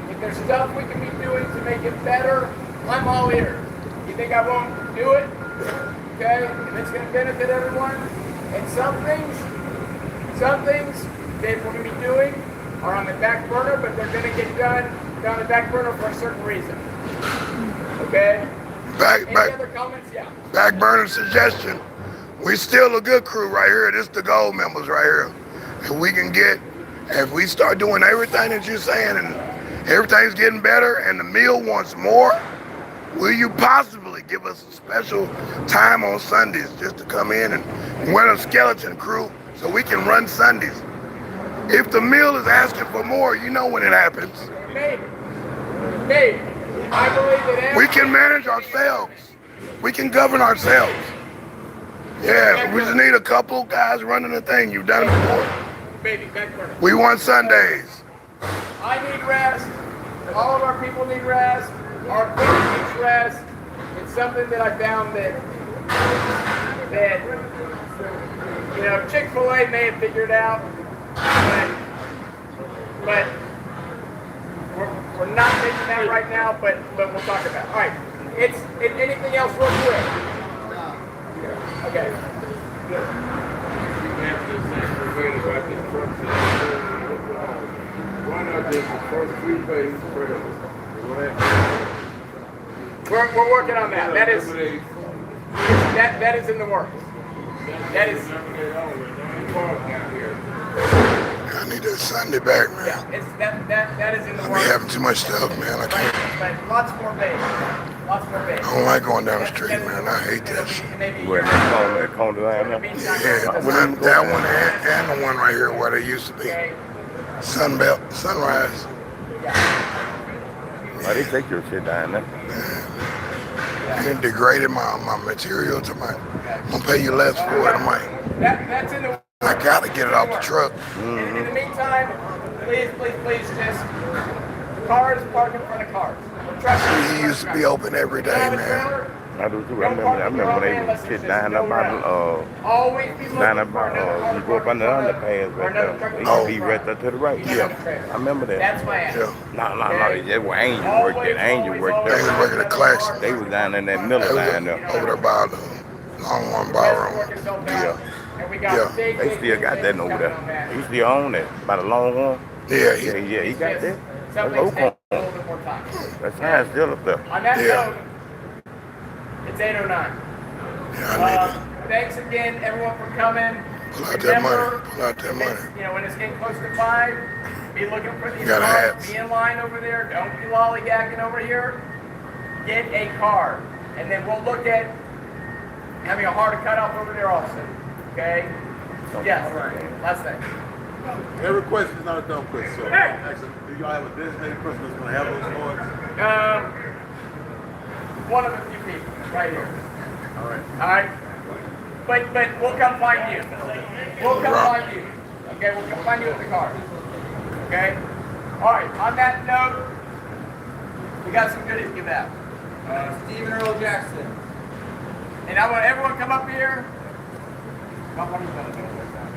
If there's stuff we can be doing to make it better, I'm all ears. You think I won't do it? Okay? If it's going to benefit everyone. And some things that we're going to be doing are on the back burner, but they're going to get done on the back burner for a certain reason. Okay? Any other comments? Yeah. Back burner suggestion. We still a good crew right here. This the gold members right here. If we start doing everything that you're saying and everything's getting better and the meal wants more, will you possibly give us a special time on Sundays just to come in and wear a skeleton crew so we can run Sundays? If the meal is asking for more, you know when it happens. Maybe. I believe that we can manage ourselves. We can govern ourselves. Yeah, we just need a couple guys running the thing. You've done it before. Baby, back burner. We want Sundays. I need rest. All of our people need rest. Our equipment needs rest. It's something that I found that Chick-fil-A may have figured out, but we're not making that right now, but we'll talk about it. All right. Anything else real quick? Okay. We're working on that. That is in the works. That is. I need that Sunday back, man. Yeah, that is in the works. We having too much stuff, man. I can't. But lots more baby. Lots more baby. I don't like going down the street, man. I hate that shit. Where that corner line now? Yeah, that one and the one right here where they used to be. Sunrise. Why they take your shit down there? It degraded my material to I'm gonna pay you less for it. That's in the. I gotta get it off the truck. In the meantime, please, just cars park in front of cars. He used to be open every day, man. I do too. I remember when they would sit down about you go up under the underpass right there. They used to be right there to the right. Yeah. I remember that. That's my ass. Yeah. No. They were Angel worked there. Angel worked there. They was working at Claxon. They was down in that middle line there. Over there by the Longhorn Ballroom. Yeah. Yeah. They still got that over there. He still own that by the Longhorn. Yeah, he got that. That's Oakland. That sign's still up there. On that note, it's 8:09. Yeah, thanks again, everyone, for coming. Pull out that money. When it's getting close to 5, be looking for these cars. Be in line over there. Don't be lollygagging over here. Get a car. And then we'll look at having a hard cutoff over there also. Okay? Yes. Last thing. Every question is not a dumb question. So, actually, do y'all have a designated person that's going to have those cards? One of a few people right here. All right. All right. But we'll come find you. We'll come find you. Okay. We'll come find you with the card. Okay. All right. On that note, we got some goodies to give out. Stephen Earl Jackson. And I want everyone to come up here. Come on, One more time.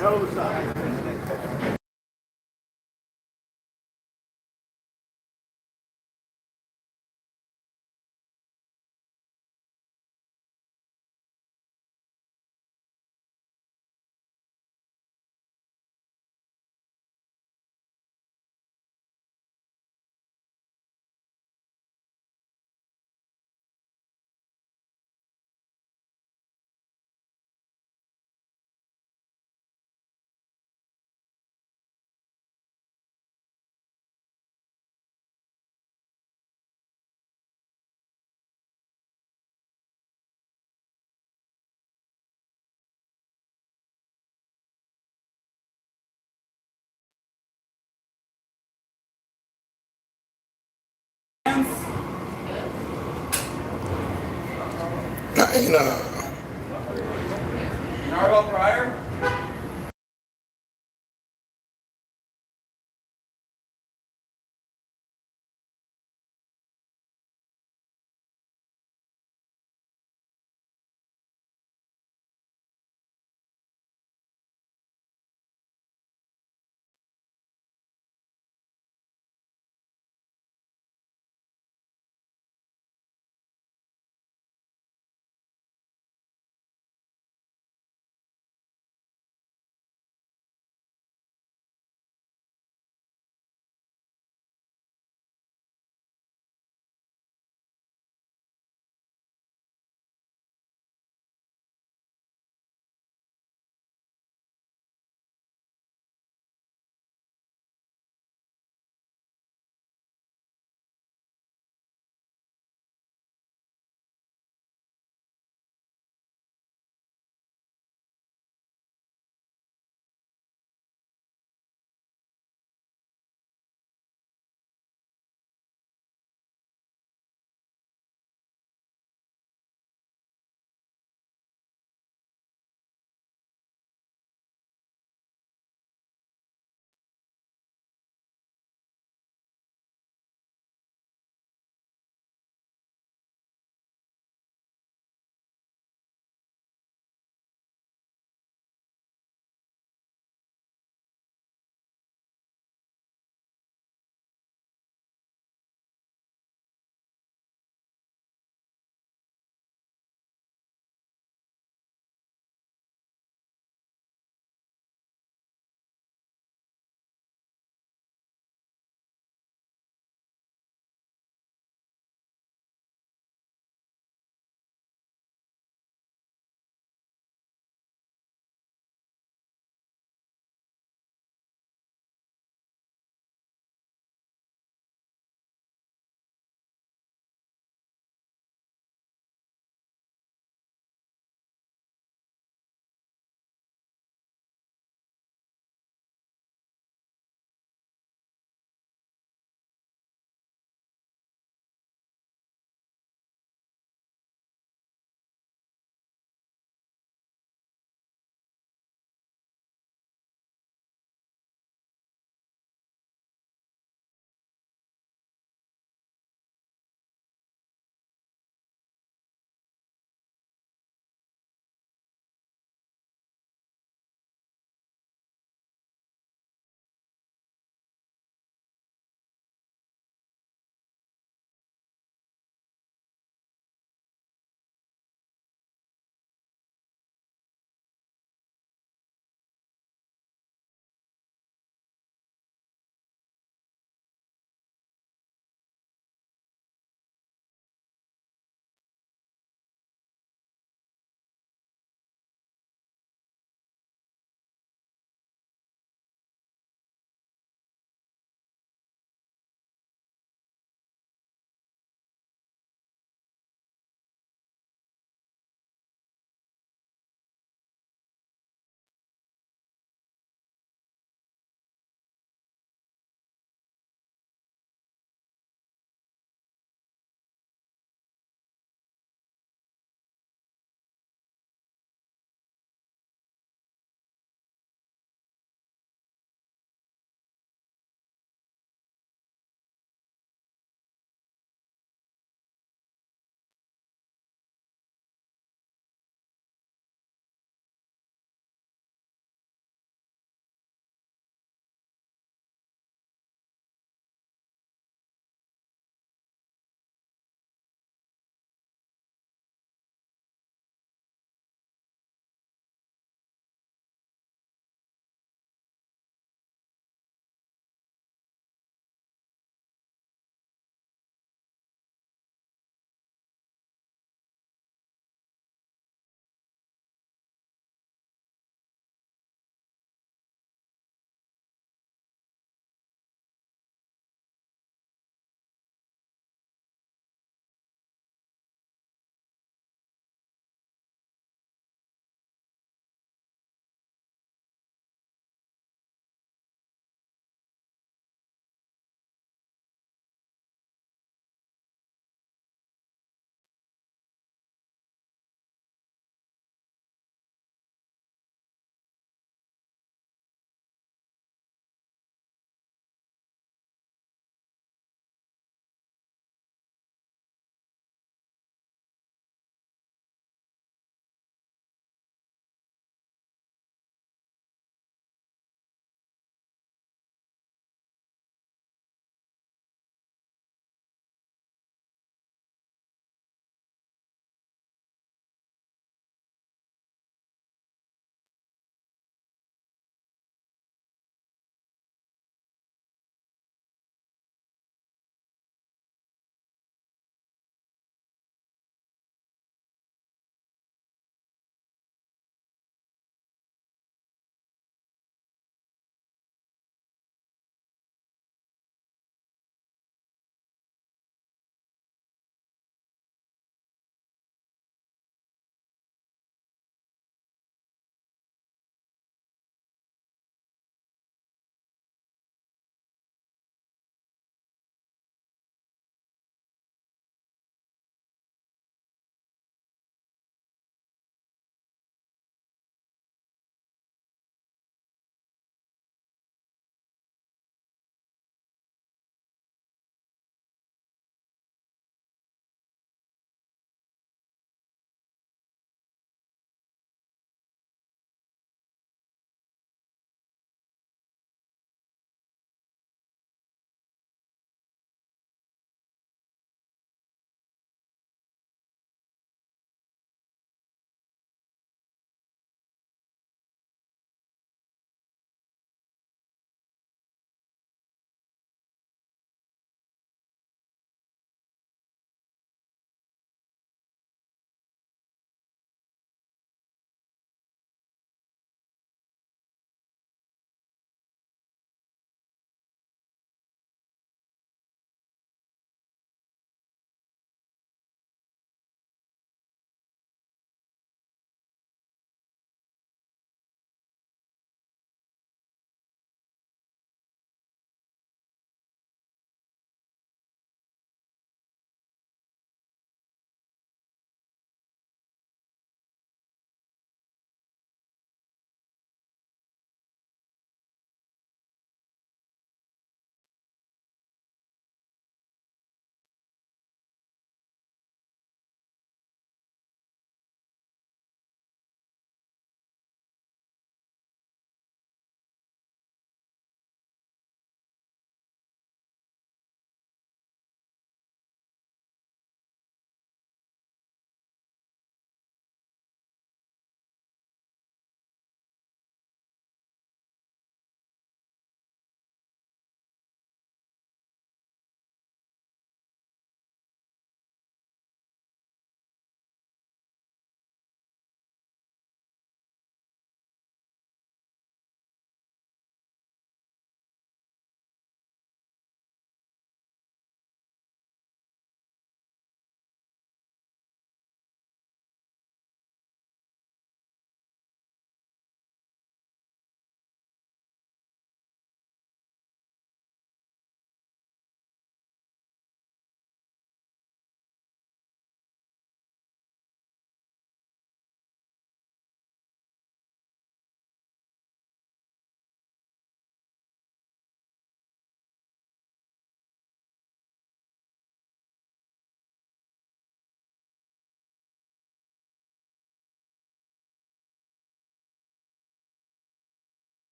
Hell of a shot. I ain't, Narwhal Pryor.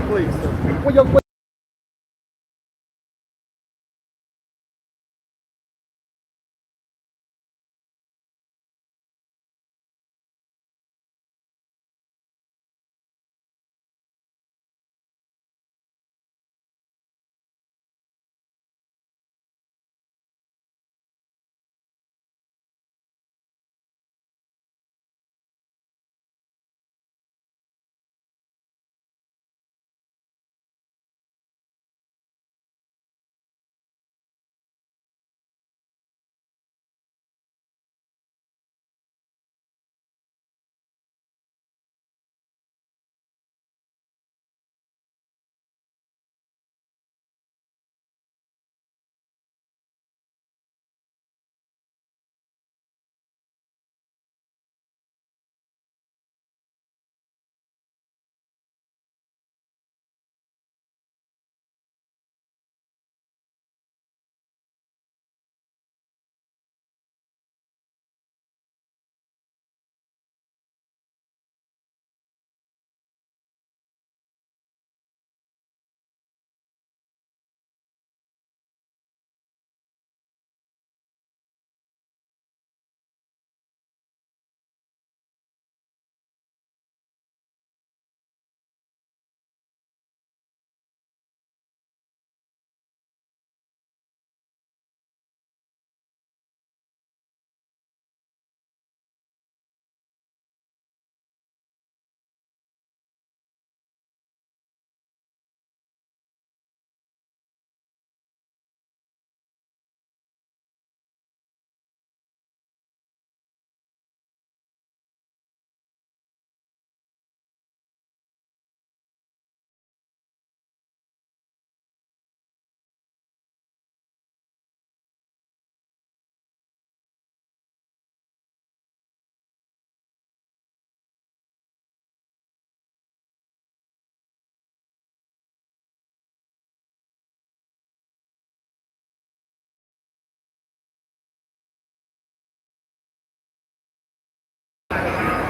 please. Well, your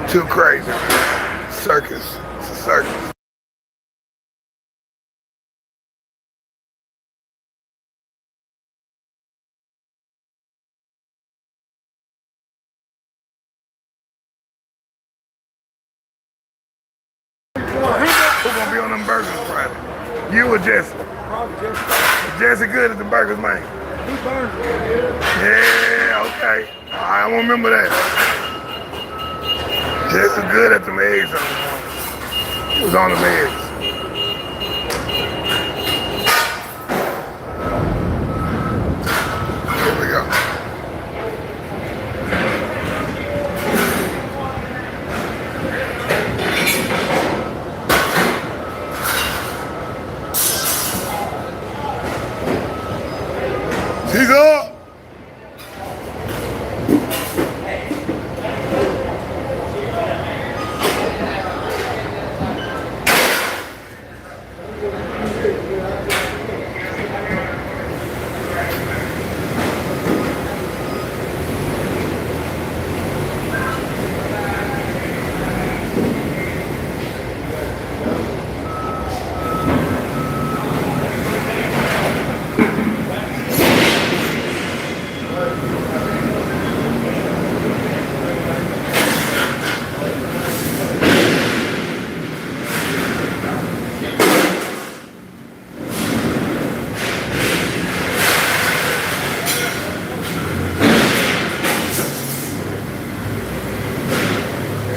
Too crazy. Circus. It's a circus. Who gonna be on them burgers Friday? You or Jesse? Jesse good at the burgers, man. Yeah, okay. I won't remember that. Jesse good at them eggs. He was on them eggs. Here we go. He's up.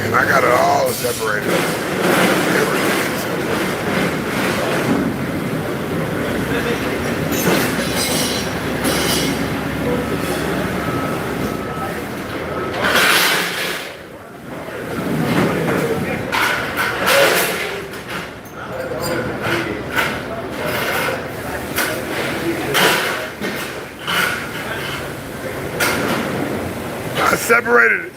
And I got it all separated. I separated it.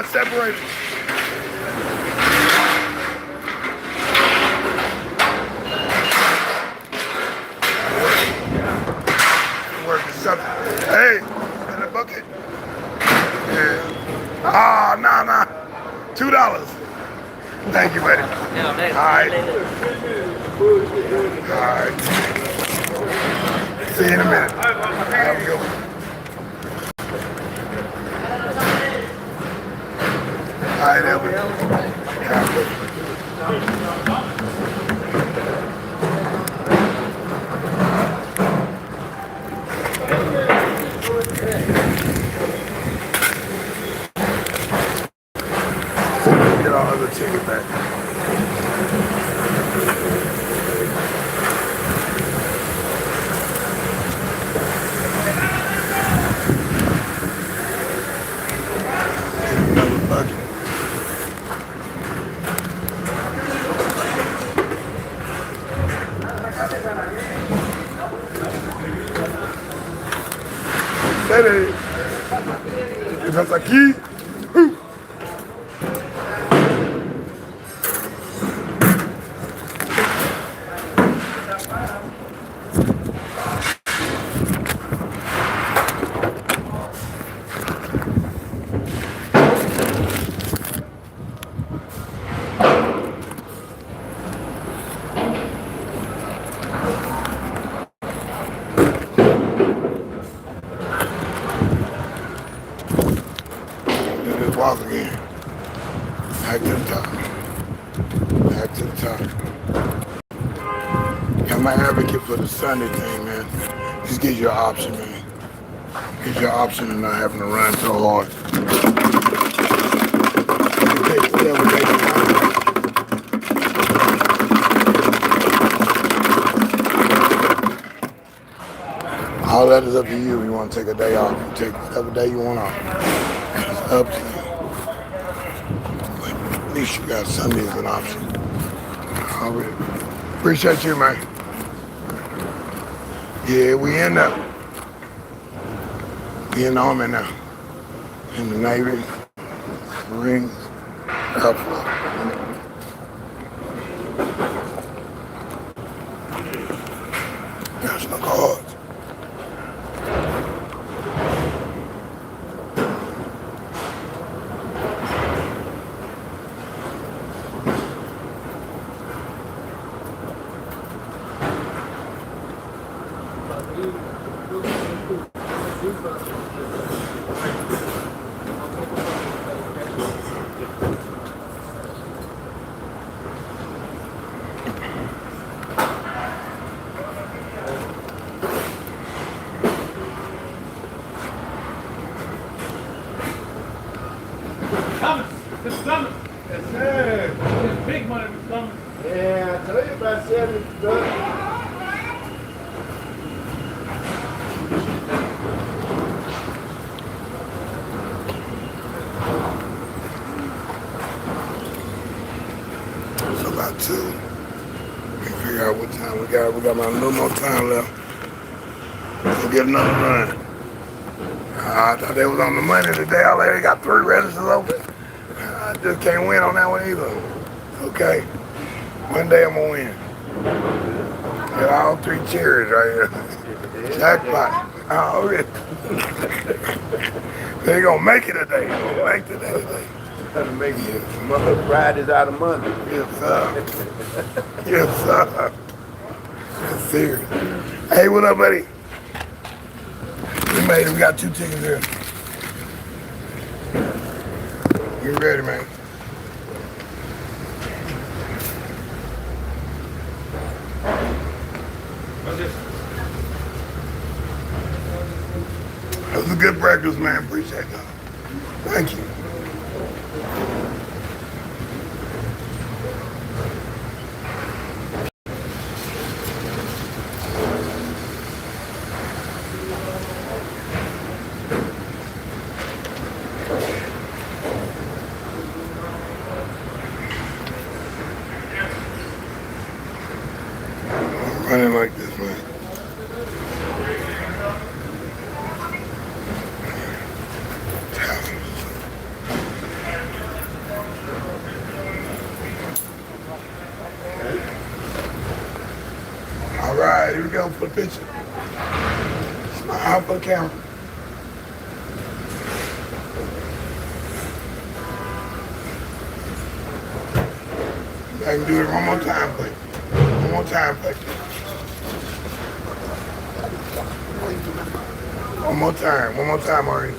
separated. Work is something. Hey, in the bucket. Yeah. Ah, nah. $2. Thank you, buddy. All right. All right. See you in a minute. Have a good one. All right, Elvis. God bless you. Get our other ticket back. Another bucket. Estás aquí. Just walk again. Back to the top. Back to the top. I'm an advocate for the Sunday thing, man. Just gives you an option, man. Gives you an option of not having to run so hard. You pick whatever day you want. All that is up to you. You want to take a day off, you take whatever day you want off. It's up to you. But at least you got Sunday as an option. All right. Appreciate you, man. Yeah, we in there. We in the Army now. In the Navy, Marines, Air Force. National Guard. It's coming. Yes, sir. It's big money was coming. Yeah, I tell you about 70 bucks. It's about 2. We can figure out what time we got. We got about a little more time left. We'll get another run. I thought they was on the money today. I already got 3 registers open. I just can't win on that one either. Okay. One day I'm gonna win. Get all 3 cherries right here. Jackpot. Oh, yeah. They gonna make it today. Gonna make today. Trying to make Mother Fridays out of Monday. Yes, sir. Yes, sir. That's serious. Hey, what up, buddy? We made it. We got 2 tickets here. You ready, man? What's this? That was a good breakfast, man. Appreciate that. Thank you. Running like this, man. right, here we go for the picture. Smile for the camera. I can do it one more time, please. One more time, please. One more time, Maureen.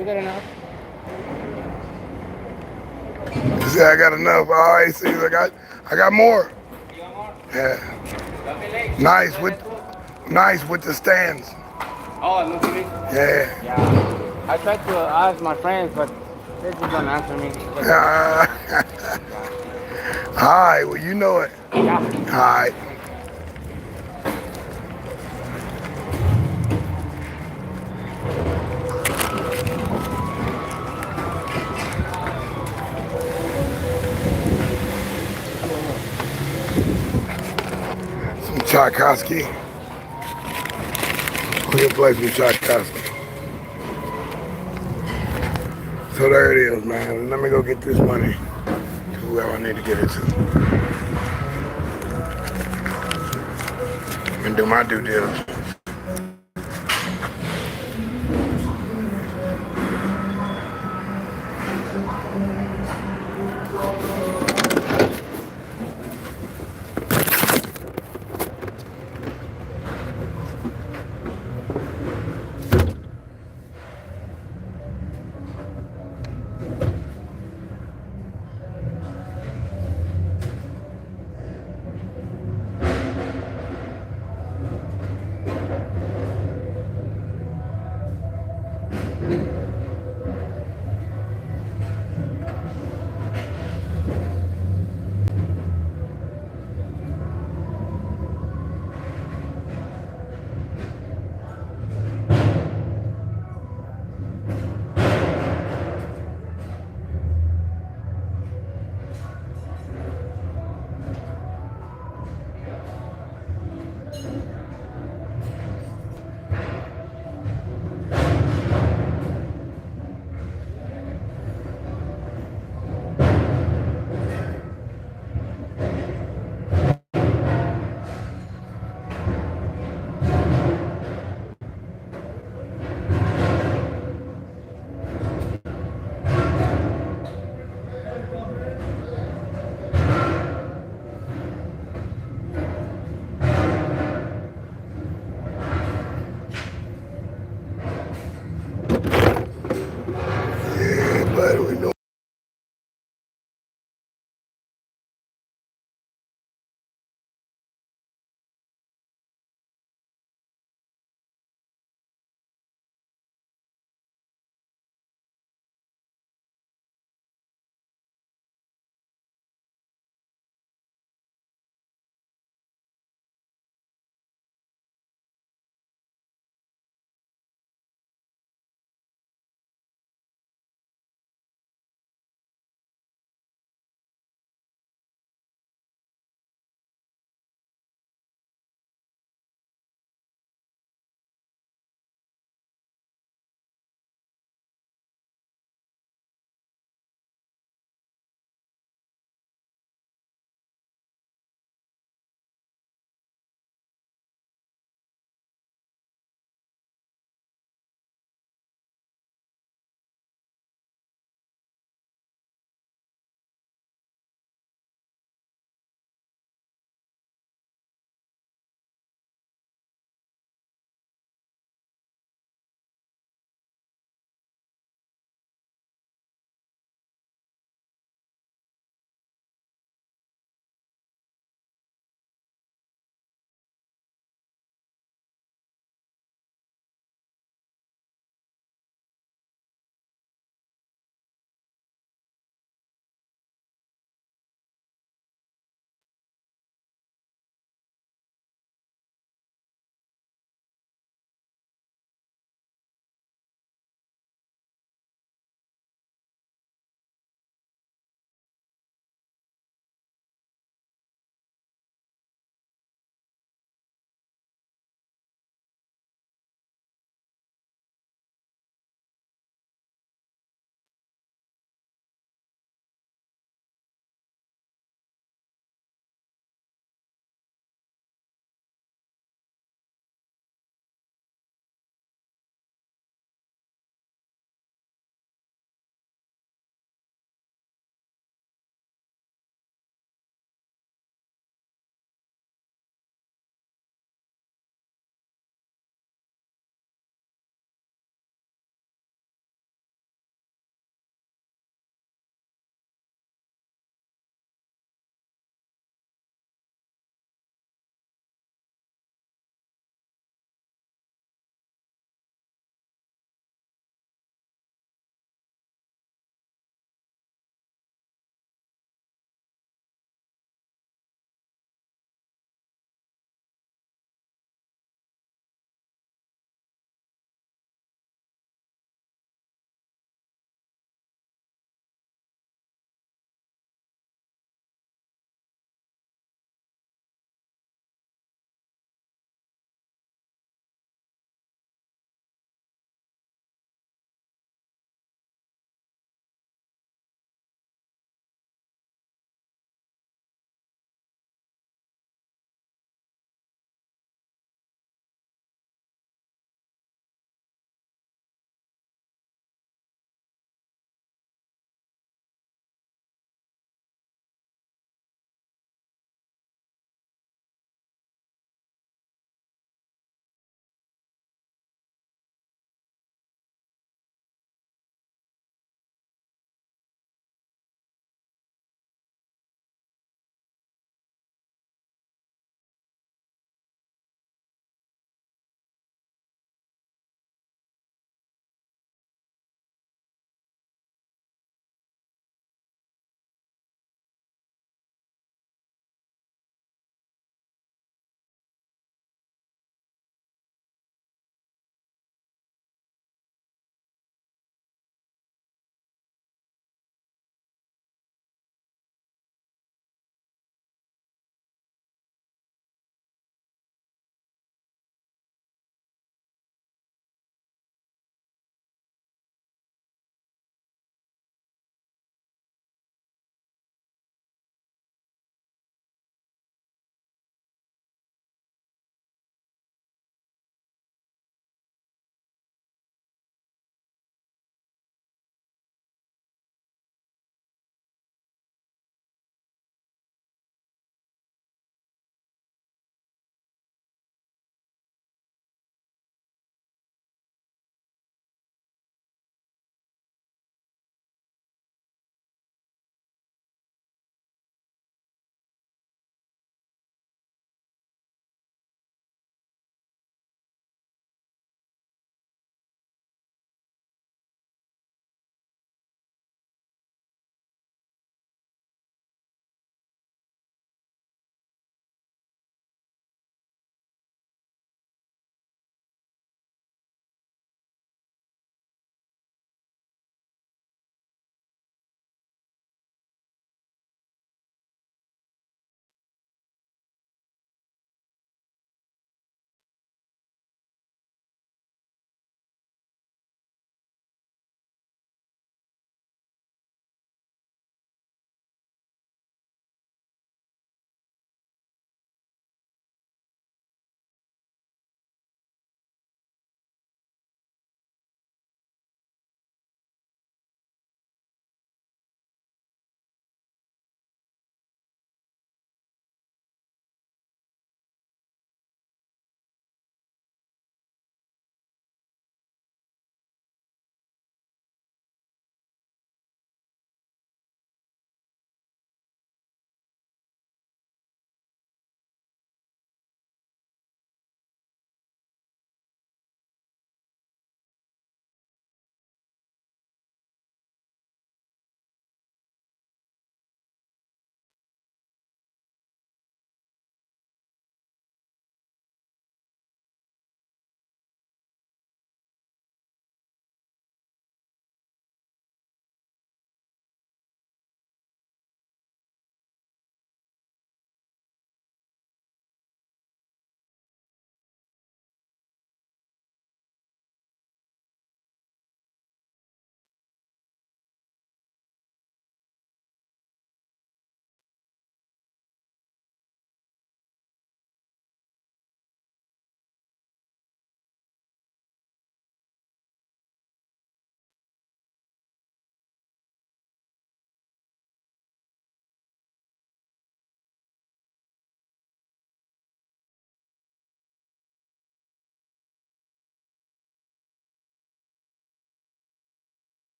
You say I got enough. All right, see, I got more. Yeah. Nice with the stands. Oh, no kidding? Yeah. Yeah. I tried to ask my friends, but they just don't answer me. All right, well, you know it. Yeah. All right. Some Tchaikovsky. We can play some Tchaikovsky. So there it is, man. Let me go get this money to whoever I need to get it to. And do my due diligence.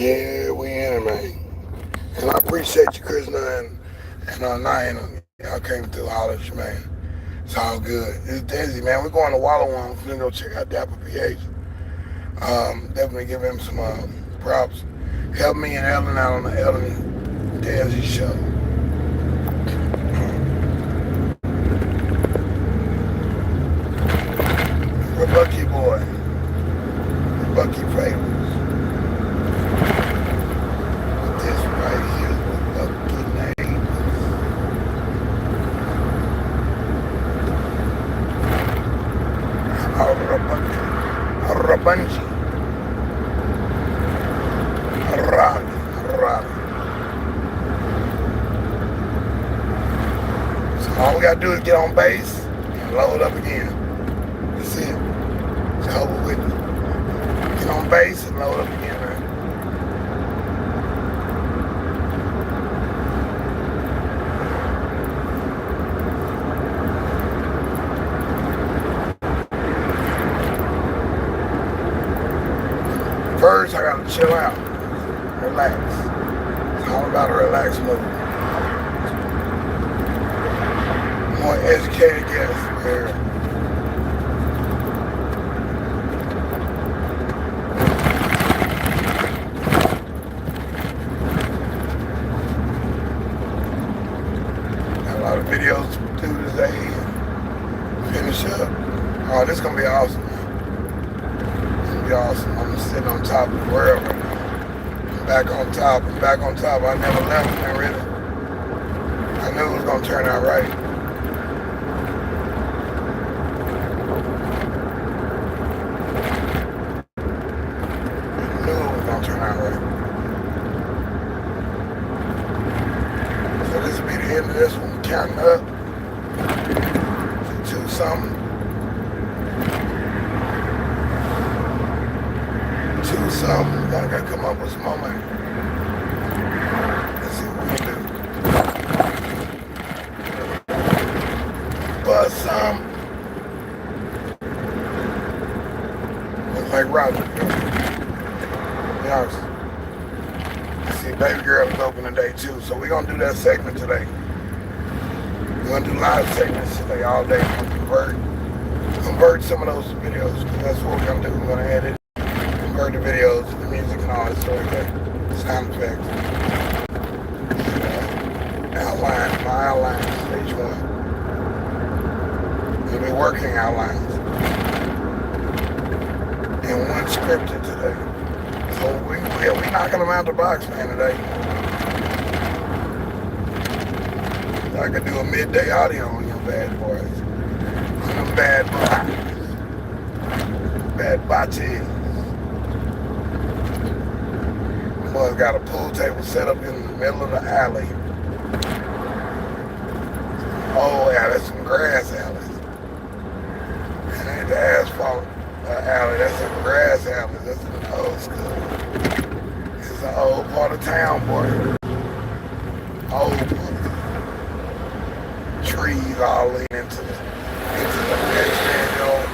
Yeah, we in it, man. And I appreciate you, Krishna and Naina. Y'all came through, holler at you, man. It's all good. It's deSz'e, man. We're going to Wallow One. We're going to go check out Dapper PH. Definitely give him some props. Help me and Ellen out on the Ellen deSz'e show. We're Bucky boy. We're Bucky favorites. This right here is Bucky name. Rabanji. Rabi. So all we gotta do is get on base and load up again. That's it. It's over with. Get on base and load up again, man. First, I gotta chill out, relax. It's all about a relaxed mood. More educated guests here. Got a lot of videos to do today and finish up. Oh, this is gonna be awesome. Awesome. I'm sitting on top of the world right now. I'm back on top. I'm back on top. I never left, man, really. I knew it was going to turn out right. I knew it was going to turn out right. So this will be the end of this one. Counting up to something. Something. I gotta come up with some more, man. Let's see what we can do. But some looks like Roger. Be honest. See, baby girl is open today too, so we're gonna do that segment today. We're gonna do live segments today all day. We're gonna convert some of those videos. That's what we're gonna do. We're gonna edit. The videos, the music and all that stuff like that, sound effects, my outlines, each one. We'll be working outlines. And one scripted today. So we knocking them out the box, man, today. I could do a midday audio on your bad boys. On them bad boys. Bad botches. Boys got a pool table set up in the middle of the alley. Oh yeah, that's some grass alleys. That ain't the asphalt alley, that's some grass alleys. That's an old school. This is an old part of town, boy. Old part of town. Trees all lean into the next man, y'all.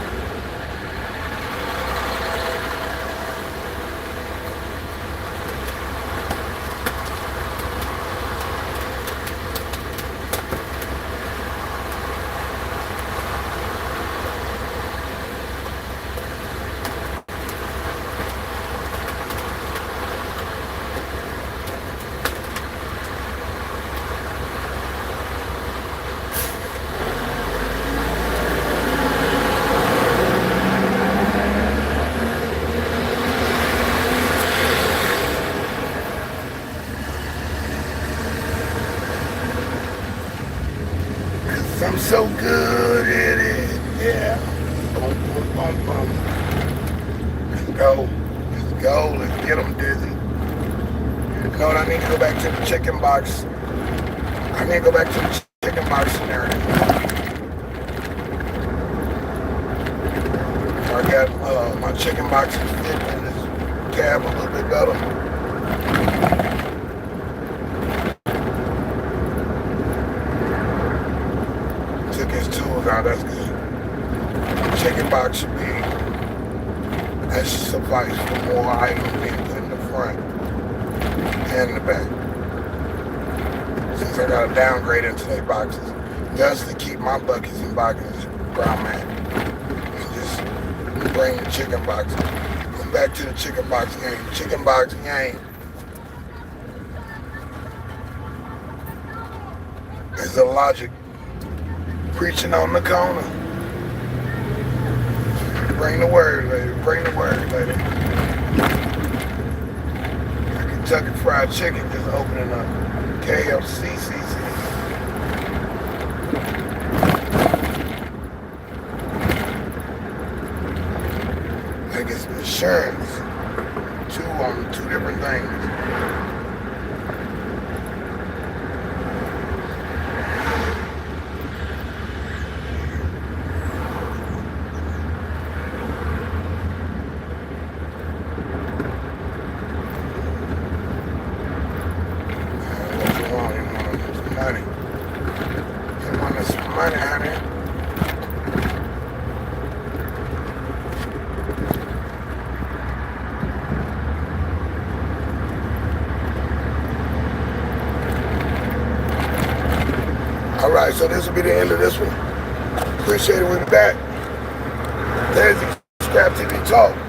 I'm so good at it. Yeah. Boom, boom, boom, boom. Let's go. Let's go. Let's get them dizzy. You know what? I need to go back to the chicken box. I need to go back to the chicken box scenario. I got my chicken box is fitting in this cab a little bit better. Now that's good. The chicken box should be, that should suffice for more items being put in the front. and the back. Since I got to downgrade into their boxes, just to keep my buckets and boxes where I'm at. And just bring the chicken box. Going back to the chicken box game. Chicken box game is the logic. Preaching on the corner. Bring the word, lady. Bring the word, lady. Kentucky Fried Chicken just opening up. KFC. I get some insurance. Two different things. Money, honey. All right, so this will be the end of this one. Appreciate it. We'll be back. There's the Scrap TV Talk.